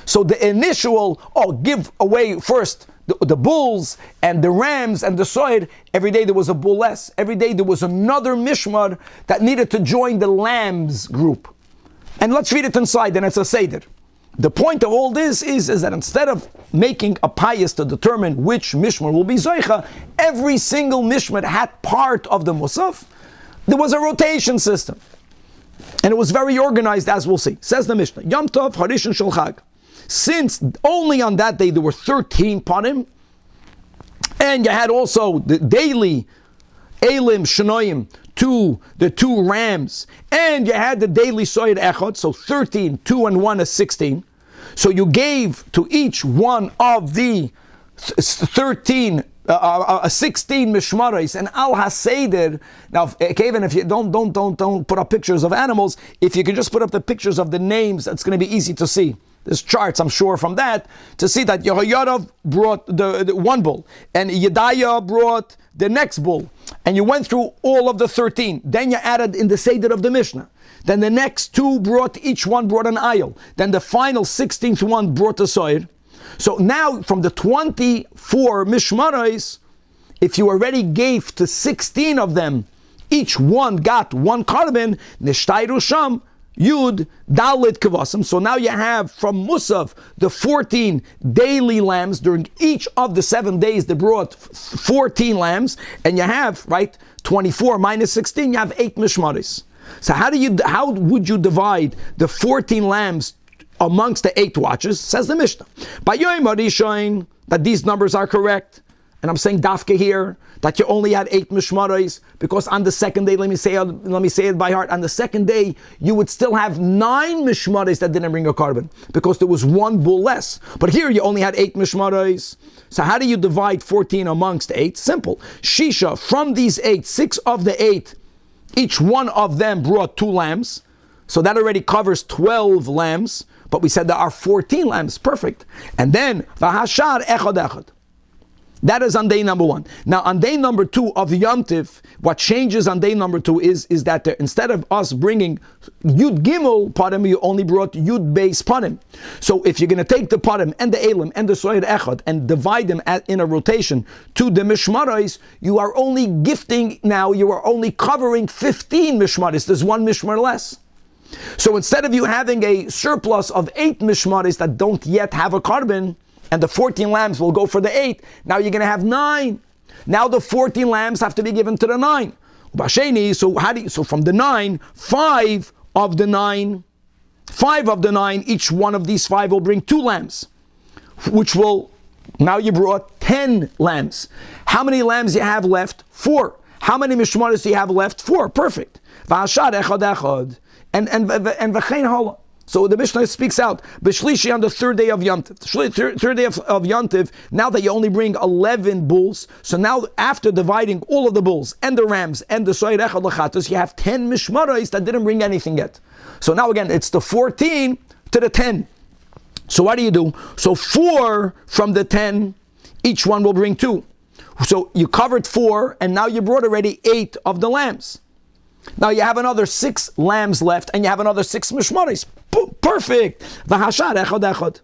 So the initial, give away first the bulls and the rams and the soid. Every day there was a bull less. Every day there was another mishmar that needed to join the lambs group. And let's read it inside, and it's a seder. The point of all this is that instead of making a pious to determine which mishmar will be zoicha, every single mishmar had part of the musaf. There was a rotation system. And it was very organized, as we'll see. Says the Mishnah, Yom Tov Harishon Shel Chag. Since only on that day there were 13 panim, and you had also the daily Elim Shenoim, the two rams, and you had the daily Soyed Echad, so 13, 2 and 1 is 16. So you gave to each one of the 16 mishmaros and al haseder. Now, Kevin, if you don't put up pictures of animals, if you can just put up the pictures of the names, it's going to be easy to see. There's charts, I'm sure, from that to see that Yehoyadav brought the one bull, and Yedaiah brought the next bull, and you went through all of the 13. Then you added in the Seder of the Mishnah. Then the next two each one brought an aisle. Then the final 16th one brought a soir. So now from the 24 mishmaros, if you already gave to 16 of them, each one got one carbon, nishtayru sham, Yud, Dalit, Kavasim. So now you have from Musaf the 14 daily lambs. During each of the 7 days they brought 14 lambs, and you have, 24 minus 16, you have 8 mishmaris. So how would you divide the 14 lambs amongst the 8 watches? Says the Mishnah. By Yom Harishon, that these numbers are correct. And I'm saying dafka here, that you only had 8 mishmaros, because on the second day, let me say it by heart, on the second day, you would still have 9 mishmaros that didn't bring a carbon, because there was one bull less. But here you only had 8 mishmaros. So how do you divide 14 amongst 8? Simple. Shisha, from these 8, 6 of the 8, each one of them brought 2 lambs. So that already covers 12 lambs, but we said there are 14 lambs. Perfect. And then, v'hashar echad echad. That is on day number 1. Now on day number 2 of the Yom Tiv, what changes on day number 2 is that instead of us bringing Yud Gimel Parim, you only brought Yud Beis Parim. So if you're going to take the Parim and the Elim and the Soyer Echad and divide them in a rotation to the Mishmaros, you are only covering 15 Mishmaros. There's 1 Mishmar less. So instead of you having a surplus of 8 Mishmaros that don't yet have a carbon, and the 14 lambs will go for the 8. Now you're going to have 9. Now the 14 lambs have to be given to the 9. So from the 9, 5 of the 9, each one of these 5 will bring 2 lambs, now you brought 10 lambs. How many lambs you have left? 4. How many mishmaros do you have left? 4. Perfect. And so the Mishnah speaks out, B'shlishi on the 3rd day of Yom Tiv. 3rd day of Yom Tiv, now that you only bring 11 bulls, so now after dividing all of the bulls and the rams and the soyer echad l'chatos, you have 10 mishmaros that didn't bring anything yet. So now again, it's the 14 to the 10. So what do you do? So 4 from the 10, each one will bring 2. So you covered 4, and now you brought already 8 of the lambs. Now you have another 6 lambs left, and you have another 6 mishmaros. Perfect. V'hashar echad echad.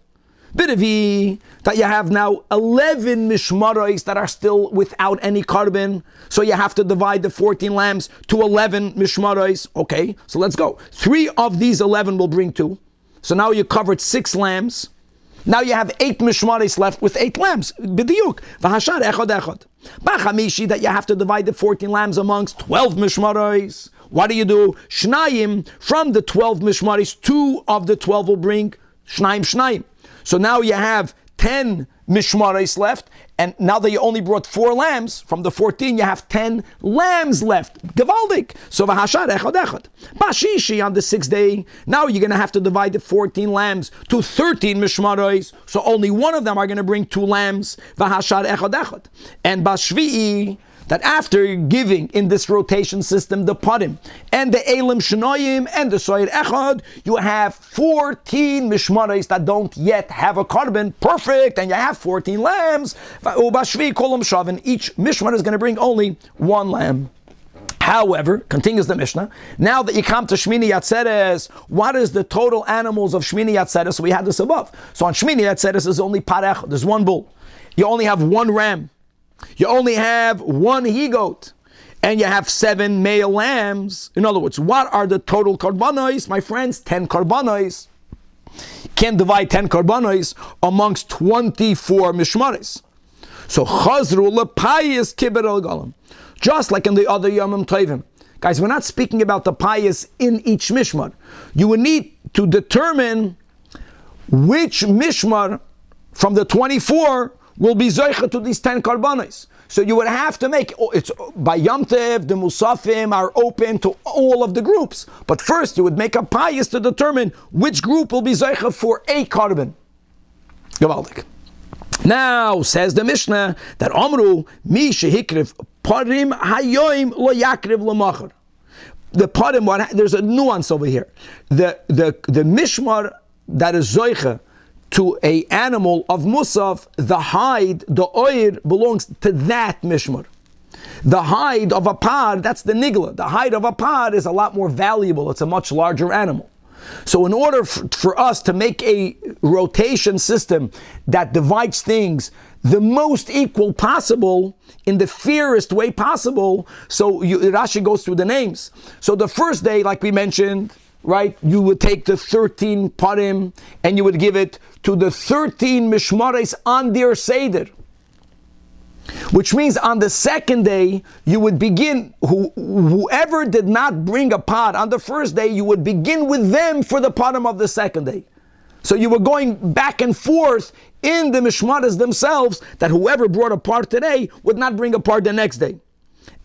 B'revi, that you have now 11 mishmaros that are still without any carbon. So you have to divide the 14 lambs to 11 mishmaros. Okay, so let's go. 3 of these 11 will bring 2. So now you covered 6 lambs. Now you have 8 mishmaros left with 8 lambs. B'diuk. V'hashar echad echad. B'chamishi, that you have to divide the 14 lambs amongst 12 mishmaros. What do you do? Shnayim, from the 12 mishmaros, 2 of the 12 will bring shnayim. So now you have 10 mishmaros left, and now that you only brought 4 lambs, from the 14 you have 10 lambs left. Gavaldik. So v'hashar echad echad. Bashishi, on the 6th day, now you're going to have to divide the 14 lambs to 13 mishmaros, so only one of them are going to bring 2 lambs. V'hashar echad echad. And bashvi'i, that after giving in this rotation system the parim and the elim shenoyim and the soyer echad, you have 14 mishmaros that don't yet have a carbon. Perfect, and you have 14 lambs. Ubashvi kolam shavin. Each mishmar is going to bring only 1 lamb. However, continues the Mishnah, now that you come to Shmini Atzeres, what is the total animals of Shmini Atzeres? We had this above. So on Shmini Atzeres is only parech, there's one bull. You only have one ram. You only have one he-goat. And you have 7 male lambs. In other words, what are the total karbanos? My friends, 10 karbanos. Can't divide 10 karbanos amongst 24 mishmaris. So chazru lepayis kibbut al galam. Just like in the other Yomim Tovim. Guys, we're not speaking about the payas in each mishmar. You would need to determine which mishmar from the 24 will be zoicha to these 10 karbanos. So you would have to make, it's by Yom Tov, the Musafim are open to all of the groups. But first you would make a payas to determine which group will be zoicha for a karban. Gavaldik. Now, says the Mishnah, that Amru, mi shehikriv, parim hayoim lo yakriv lo machar. The parim, there's a nuance over here. The mishmar that is zoicha to a animal of musaf, the hide, the oir, belongs to that mishmar. The hide of a par, that's the nigla. The hide of a par is a lot more valuable. It's a much larger animal. So in order for us to make a rotation system that divides things the most equal possible, in the fairest way possible, so Rashi goes through the names. So the first day, like we mentioned, right, you would take the 13 parim and you would give it to the 13 mishmares on their seder. Which means on the second day, you would begin, whoever did not bring a pot on the first day, you would begin with them for the parim of the second day. So you were going back and forth in the mishmaras themselves, that whoever brought a part today would not bring a part the next day.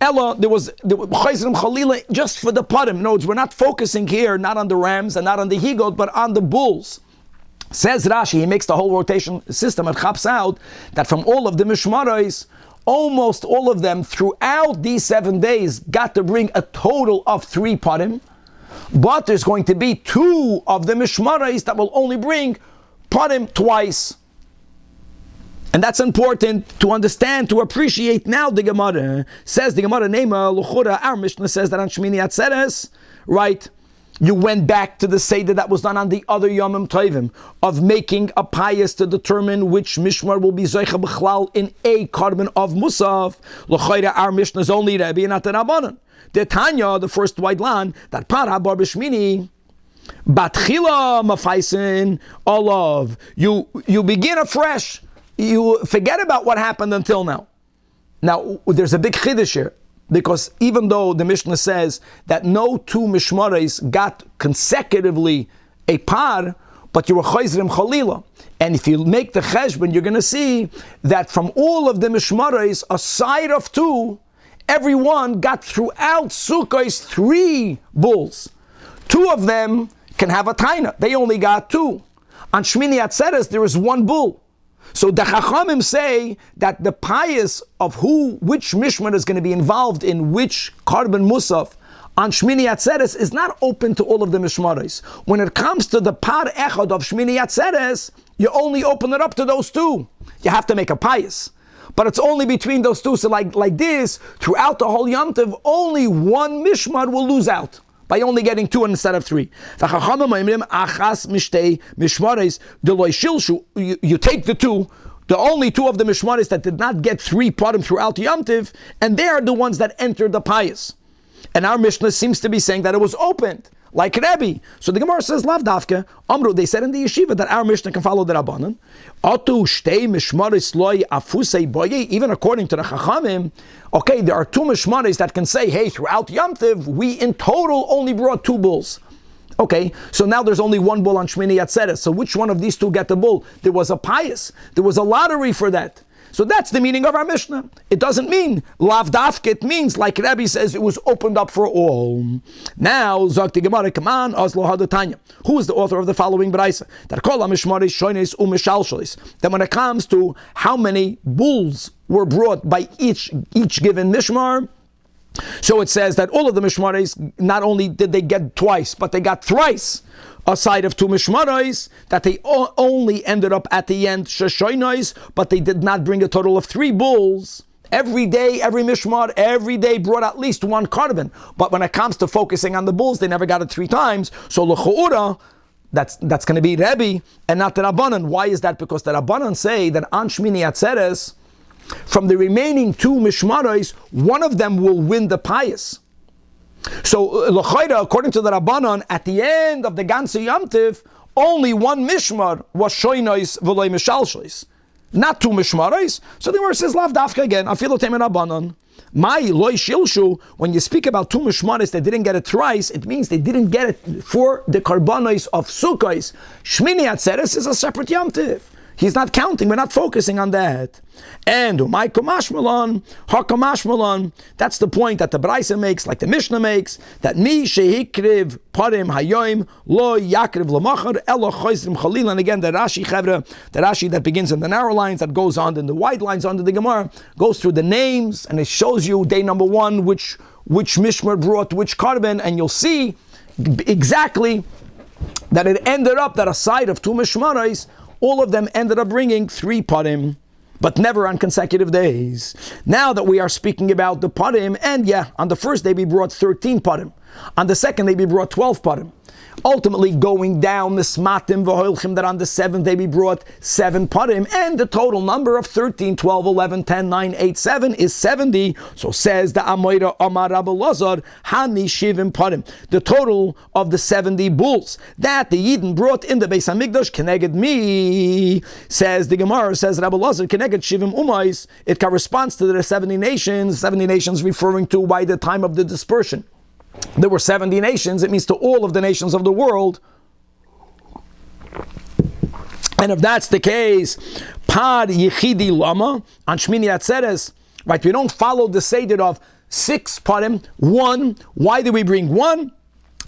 Ella, there was chayzrim chalila just for the parim. In other words, we're not focusing here, not on the rams and not on the he-goat, but on the bulls. Says Rashi, he makes the whole rotation system and chaps out that from all of the mishmaros, almost all of them throughout these 7 days got to bring a total of 3 parim, but there's going to be 2 of the mishmaros that will only bring parim twice. And that's important to understand, to appreciate. Now the Gemara says, the Gemara Nema Luchura, our Mishnah says that on Shmini Atzeres, right, you went back to the Seder that was done on the other Yomim Tovim of making a payas to determine which Mishmar will be Zoicha B'chlal in a carbon of Musaf. L'choira, our Mishnah is only Rebbe and not the Rabbanan. The Tanya, the first white line, that Para Bar B'Shmini, Batchila Mafaisin Olav. You begin afresh. You forget about what happened until now. Now, there's a big chiddush here. Because even though the Mishnah says that no 2 mishmares got consecutively a par, but you were chayzrim chalila. And if you make the cheshbon, you're going to see that from all of the mishmares, aside of 2, everyone got throughout Sukah's 3 bulls. 2 of them can have a taina. They only got 2. On Shmini Atzeres, there is 1 bull. So the Chachamim say that the payas of which mishmar is going to be involved in which karban musaf on Shmini Atzeres is not open to all of the mishmaros. When it comes to the par echad of Shmini Atzeres, you only open it up to those 2. You have to make a payas. But it's only between those 2. So like this, throughout the whole Yom Tov, only 1 mishmar will lose out by only getting 2 instead of 3. You take the 2, the only 2 of the mishmaris that did not get 3 parim throughout Yom Tov, and they are the ones that entered the payas. And our Mishnah seems to be saying that it was opened, like Rebbe. So the Gemara says, Lav Dafka, Amru, they said in the yeshiva that our Mishnah can follow the Rabbanan. Otu shtei mishmaris loy afusei boye, even according to the Chachamim, okay, there are 2 mishmaris that can say, hey, throughout Yom Tov, we in total only brought 2 bulls. Okay, so now there's only 1 bull on Shmini Atzeres. So which one of these 2 get the bull? There was a payas. There was a lottery for that. So that's the meaning of our Mishnah. It doesn't mean lav dafke. It means, like Rabbi says, it was opened up for all. Now, Zok the Gemara, come on, Oslo Hadatanya. Who is the author of the following Braisa? That kol ha-mishmaris shoynes u'mishalshalis. That when it comes to how many bulls were brought by each given mishmar, so it says that all of the mishmaris, not only did they get twice, but they got thrice. Aside of 2 mishmaros, that they only ended up at the end sheshoinos, but they did not bring a total of 3 bulls. Every day, every mishmar, every day brought at least one korban. But when it comes to focusing on the bulls, they never got it 3 times. So l'chu'ura, that's going to be Rebbe and not the Rabbanan. Why is that? Because the Rabbanan say that on Shmini Atzeres, from the remaining 2 mishmaros, one of them will win the pious. So, l'chayra, according to the Rabbanan, at the end of the Ganze Yom Tiv, only 1 mishmar was shoynois v'loy mishalshois, not 2 mishmaros. So the Gemara says, lav dafka again, afilu temen Rabbanan. My loy shilshu, when you speak about 2 mishmaros that didn't get it thrice, it means they didn't get it for the karbanos of Sukkos. Shmini Atzeres is a separate Yom Tiv. He's not counting, we're not focusing on that. And my kamashmalon, hakamashmalon, that's the point that the Braisa makes, like the Mishnah makes, that mi shehikriv parim hayoim lo yakriv lamachar elo choisrim chalil. And again, the Rashi chevra, the Rashi that begins in the narrow lines, that goes on in the wide lines under the Gemara, goes through the names, and it shows you day number 1, which mishmar brought which korban, and you'll see exactly that it ended up that aside of 2 mishmaros, all of them ended up bringing 3 parim, but never on consecutive days. Now that we are speaking about the parim, and on the first day we brought 13 parim. On the second day we brought 12 parim. Ultimately going down the smatim v'hoilchim, that on the 7th day we brought 7 parim, and the total number of 13, 12, 11, 10, 9, 8, 7 is 70. So says the Amoira Amar Rabbi Lazar, Hani Shivim parim. The total of the 70 bulls that the Yidden brought in the Beis HaMikdash, Keneged me, says the Gemara, says Rabbi Lazar, Keneged Shivim Umais, it corresponds to the 70 nations referring to by the time of the dispersion. There were 70 nations, it means to all of the nations of the world. And if that's the case, Par Yechidi Lama, on Shmini Atzeres, right, we don't follow the Seder of 6 parim, 1. Why do we bring 1?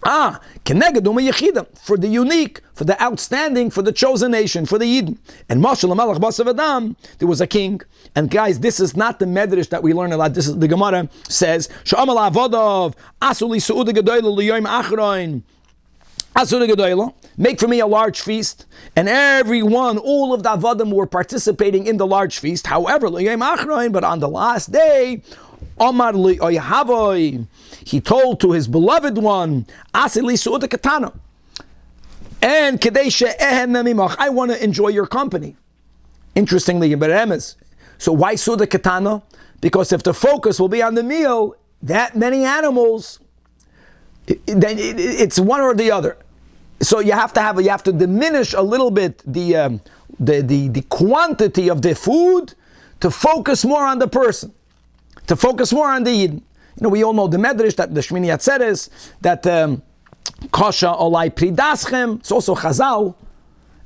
Kenegedum Yechida, for the unique, for the outstanding, for the chosen nation, for the Yidden. And Mashal HaMelech Basav Adam, there was a king. And guys, this is not the Midrash that we learn a lot. This is the Gemara says, Sha'amal Avodov, Asuli Su'uda Gedoyla L'yoyim Achroin. Asuli Gedoyla, make for me a large feast. And everyone, all of the Avodim were participating in the large feast. However, L'yoyim Achroin, but on the last day, Omar L'yoyhavoi, he told to his beloved one, Asili Su'uda Katana, and Kadesha Ehen Namimach, I want to enjoy your company. Interestingly, in Beremes, so why Suda Katana? Because if the focus will be on the meal, that many animals, then it's one or the other. So you have to diminish a little bit the quantity of the food to focus more on the person, to focus more on the Yidden. We all know the Midrash, that the Shmini Atzeres, that Kasha Olai Pridaschem, it's also Chazal.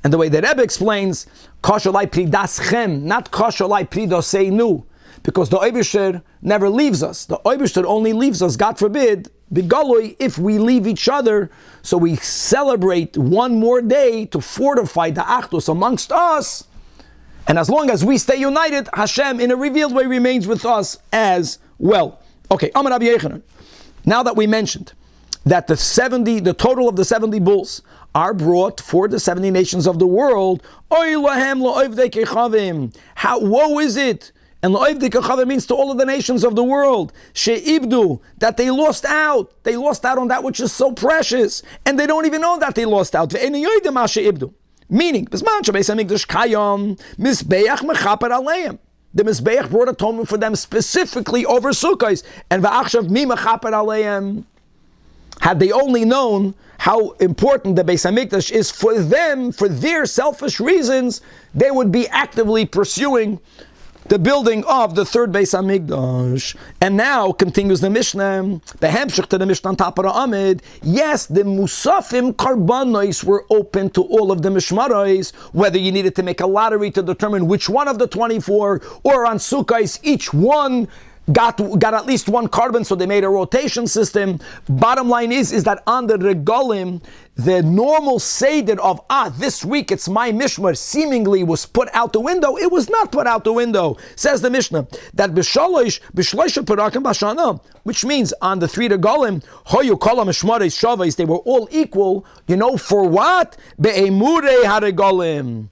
And the way the Rebbe explains, Kasha Olai Pridaschem, not Kasha Olai Pridoseinu, because the Eibusher never leaves us. The Eibusher only leaves us, God forbid, Bigaloi, if we leave each other. So we celebrate one more day to fortify the Achdus amongst us. And as long as we stay united, Hashem in a revealed way remains with us as well. Okay, Amar Rabbi Yechanan. Now that we mentioned that the total of the 70 bulls are brought for the 70 nations of the world, how woe is it? And lo'evdei means to all of the nations of the world. She'ibdu, that they lost out. They lost out on that which is so precious, and they don't even know that they lost out. Meaning, the Mizbeach brought atonement for them specifically over Sukkos. And va'achshav mi mechaper aleim. Had they only known how important the Beis HaMikdash is for them, for their selfish reasons, they would be actively pursuing the building of the third Beis HaMikdash. And now continues the Mishnah, the hemshech to the Mishnah on top of the Amid. Yes, the Musafim Karbanos were open to all of the Mishmaros, whether you needed to make a lottery to determine which one of the 24, or on Sukkos, each one got at least one korban, so they made a rotation system. Bottom line is that on the Regalim, the normal Seder of, this week it's my Mishmar, seemingly was put out the window. It was not put out the window. Says the Mishnah, that B'shalosh Parakim Bashana, which means on the 3 Regalim, Hoyu Kala Mishmares Shavais, they were all equal. For what? Be'emurei HaRegalim.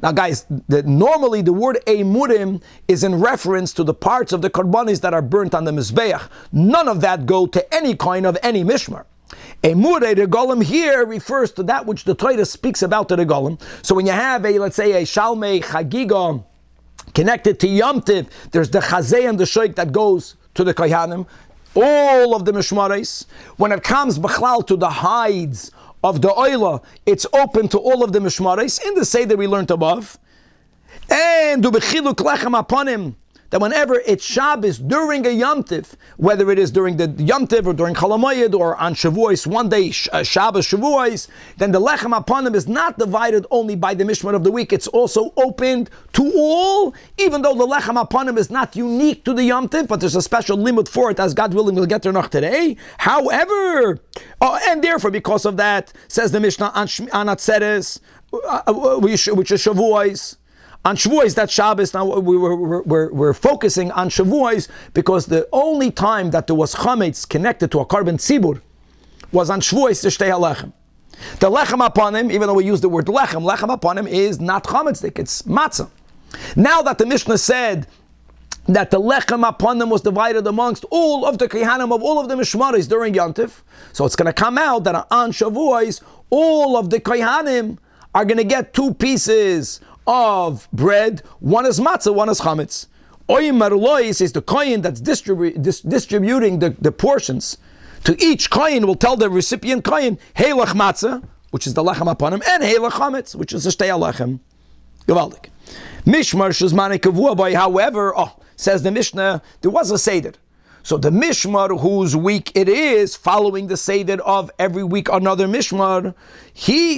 Now guys, normally the word emurim is in reference to the parts of the karbanis that are burnt on the mizbeach. None of that go to any kind of any mishmar. Emurei regalim here refers to that which the Torah speaks about the regalim. So when you have let's say a shalmei chagiga connected to Yom Tiv, there's the chazeh and the shoik that goes to the kohanim. All of the mishmaris. When it comes b'chlal to the hides of the oila, it's open to all of the mishmaris in the Seder we learned above. And du b'chiluk lechem aponim, that whenever it's Shabbos during a Yom Tiv, whether it is during the Yom Tiv or during Chol HaMoed or on Shavuos, one day Shabbos Shavuos, then the lechem aponim is not divided only by the mishmar of the week, it's also opened to all, even though the lechem aponim is not unique to the Yom Tiv, but there's a special limit for it, as God willing we'll get there noch today. However, and therefore because of that, says the Mishnah, on Atzeres, which is Shavuos, on Shavuos, that's Shabbos. Now we're focusing on Shavuos because the only time that there was chametz connected to a carbon tzibur was on Shavuos to shtei halechem. The lechem upon him, even though we use the word lechem upon him is not chametzik, it's matzah. Now that the Mishnah said that the lechem upon them was divided amongst all of the kehanim of all of the mishmaris during Yom Tiv, so it's going to come out that on Shavuos all of the kehanim are going to get two pieces of bread. One is matzah, one is chametz. Oyim Marlois is the kohen that's distributing the portions. To each kohen will tell the recipient kohen, heilach matzah, which is the lechem upon him, and heilach chametz, which is the shtei halechem. Gewaldik. Mishmar shuzmane kavua by. However, says the Mishnah, there was a seder. So the mishmar whose week it is, following the seder of every week another mishmar,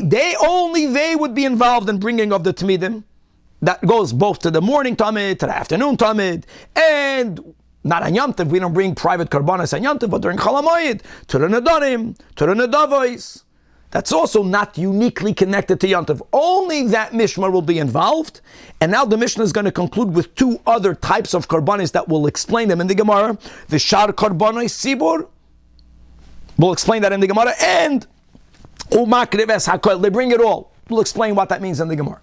they would be involved in bringing of the tmidim. That goes both to the morning tamid, to the afternoon tamid, and not on Yom Tov. We don't bring private karbanos on Yom Tov, but during Chol HaMoed, to the nedarim, to the nedavos. That's also not uniquely connected to Yom Tov. Only that mishmar will be involved. And now the Mishnah is going to conclude with two other types of karbanis that will explain them in the Gemara. The shar karbanis sibur. We'll explain that in the Gemara. And umakriv es hakol. They bring it all. We'll explain what that means in the Gemara.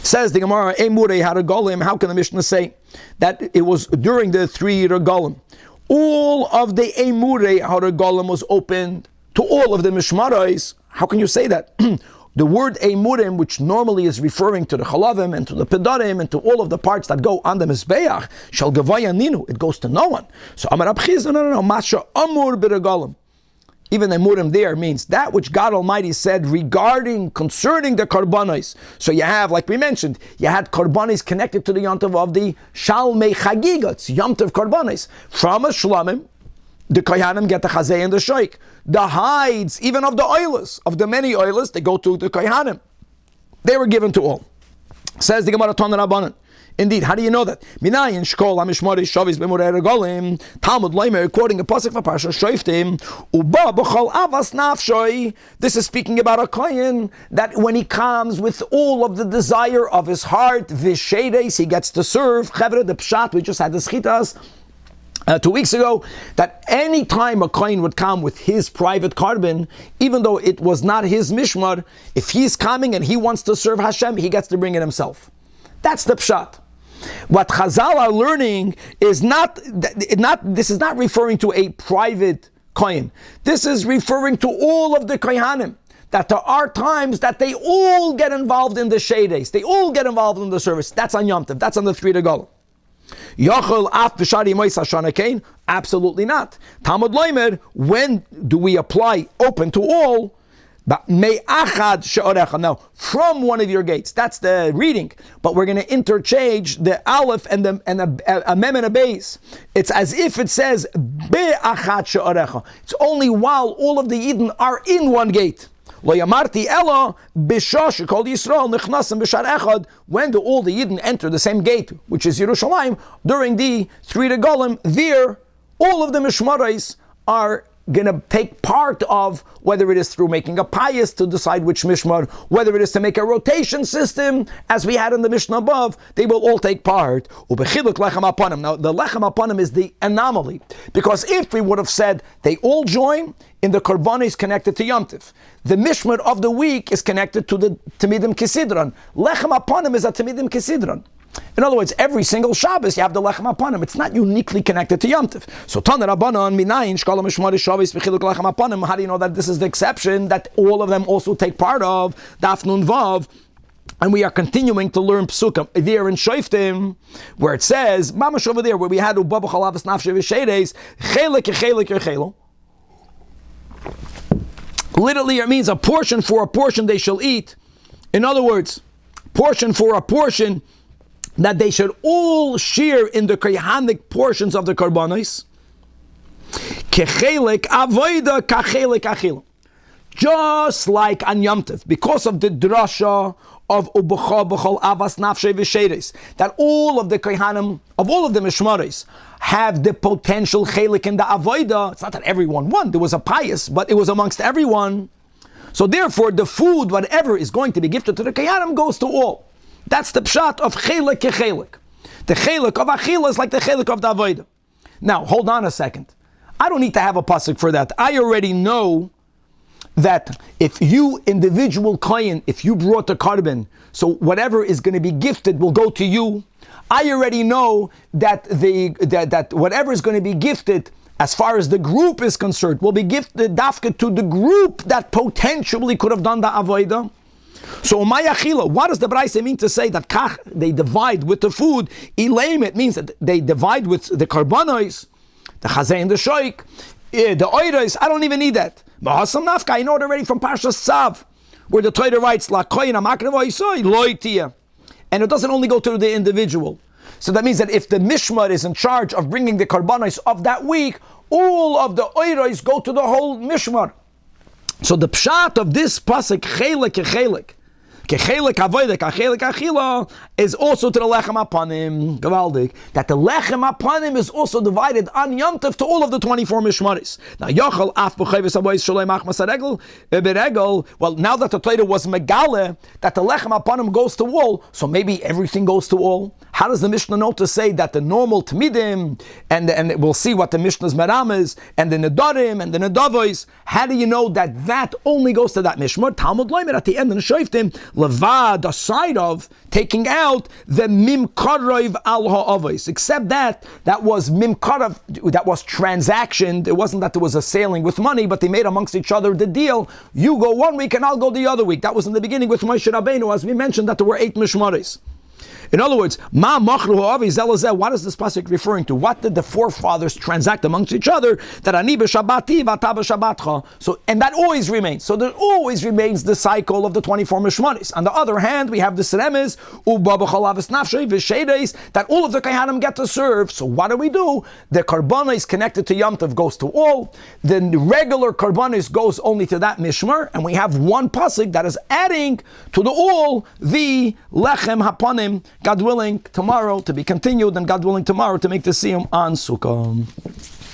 Says the Gemara, Emurei haragolim. How can the Mishnah say that it was during the 3 regalim? All of the Emurei haragolim was opened to all of the mishmarais. How can you say that? The word emurim, which normally is referring to the chalavim and to the pedarim and to all of the parts that go on the mizbeach, shall gavaya ninu, it goes to no one. So amar abchiz, no, masha amur b'regalim. Even emurim there means that which God Almighty said concerning the karbanos. So you have, like we mentioned, you had karbanos connected to the Yom Tov of the shalmei chagiga, it's Yom Tov karbanos. From a shlamim, the kohanim get the chazeh and the shoik. The hides, even of the oilers, of the many oilers, they go to the kohanim. They were given to all. Says the Gemara Tanach Rabbanan. Indeed, how do you know that? Minayin shkol hamishmari shavis b'murei regalim. Talmud Leimer, quoting a pasuk for Parsha Shoftim, uba b'chol avas nafshoi. This is speaking about a kohen that when he comes with all of the desire of his heart, vishedes, he gets to serve. Chevre, the pshat, we just had the schitas 2 weeks ago, that any time a kohen would come with his private carbon, even though it was not his mishmar, if he's coming and he wants to serve Hashem, he gets to bring it himself. That's the pshat. What Chazal are learning is this is not referring to a private kohen. This is referring to all of the kohanim. That there are times that they all get involved in the sheides. They all get involved in the service. That's on Yom Tov. That's on the 3 regalim. Absolutely not. Talmud Leimer, when do we apply open to all? Now, from one of your gates. That's the reading. But we're going to interchange the aleph and a mem and a base. It's as if it says be'achad she'orecha. It's only while all of the Eden are in one gate. Lo yamarti ela b'shah shekol Yisrael nichnasim b'shar echad. When do all the Yidden enter the same gate, which is Yerushalayim, during the 3 regalim? There, all of the mishmarais are going to take part of, whether it is through making a pious to decide which mishmar, whether it is to make a rotation system, as we had in the Mishnah above, they will all take part. Now, the lechem aponim is the anomaly, because if we would have said they all join in the korbanos connected to Yom Tov, the mishmar of the week is connected to the Tamidim Kisidron. Lechem aponim is a Tamidim Kisidron. In other words, every single Shabbos you have the lechem aponim. It's not uniquely connected to Yom Tov. So Tanach Rabbanon minayin shkala mishmari shavis b'chiluk lechem aponim. How do you know that this is the exception that all of them also take part of Daf Nun Vav? And we are continuing to learn Sukah there in Shoiftim, where it says mamash over there where we had ubaba chalavas nafshe v'sheides chelik yechelo. Literally, it means a portion for a portion they shall eat. In other words, portion for a portion, that they should all share in the kohanic portions of the korbanos. Kechelek avoida kachelek achila. Just like on Yom Tov, because of the drasha of ubecha b'chol avas nafshe v'sheides, that all of the kohanim, of all of the mishmaris, have the potential chelik in the avoida. It's not that everyone won. There was a pious, but it was amongst everyone. So therefore, the food, whatever is going to be gifted to the kohanim, goes to all. That's the pshat of chelik kechelik. The chelik of achila is like the chelik of the avodah. Now, hold on a second. I don't need to have a pasuk for that. I already know that if you, individual kohen, if you brought the korban, so whatever is going to be gifted will go to you. I already know that that whatever is going to be gifted, as far as the group is concerned, will be gifted dafka to the group that potentially could have done the avodah. So Mayachila, what does the Braise mean to say that kach, they divide with the food? Ilaim, it means that they divide with the karbanos, the chazay and the shoik, the oiros. I don't even need that. Mahasam nafka, I know it already from Parshas Tzav, where the Torah writes, La koyin amaknevo isoi, loitia. And it doesn't only go to the individual. So that means that if the mishmar is in charge of bringing the karbanos of that week, all of the oiros go to the whole mishmar. So the pshat of this pasuk chelik kechelik avodah kechelik achila is also to the lechem apanim. Gavaldik, that the lechem apanim is also divided on Yom Tov to all of the 24 mishmaris. Now yachal af b'chayves avois shalei machmas haregel beregel. Well, now that the Torah was megale that the lechem apanim goes to all, so maybe everything goes to all. How does the Mishnah know to say that the normal tmidim and we'll see what the Mishnah's meramas and the nedarim and the nedavois? How do you know that only goes to that mishmar? Talmud loimer at the end in Shoiftim levad, aside of taking out the mimkarov al ha'avos, except that was mimkarov, that was transaction. It wasn't that there was a sailing with money, but they made amongst each other the deal. You go one week and I'll go the other week. That was in the beginning with Moshe Rabbeinu, as we mentioned that there were 8 mishmaris. In other words, ma machru ha'avi zelazeh. What is this pasuk referring to? What did the forefathers transact amongst each other? That ani b'shabbati v'ata b'shabbatcha. So, and that always remains. So there always remains the cycle of the 24 mishmaris. On the other hand, we have the seremes uba b'chalavis nafshay v'sheides that all of the kohanim get to serve. So what do? The karbanos connected to Yom Tov goes to all. The regular karbanos goes only to that mishmar, and we have one pasuk that is adding to the all the lechem hapanim. God willing, tomorrow to be continued, and God willing, tomorrow to make the siyum on Sukah.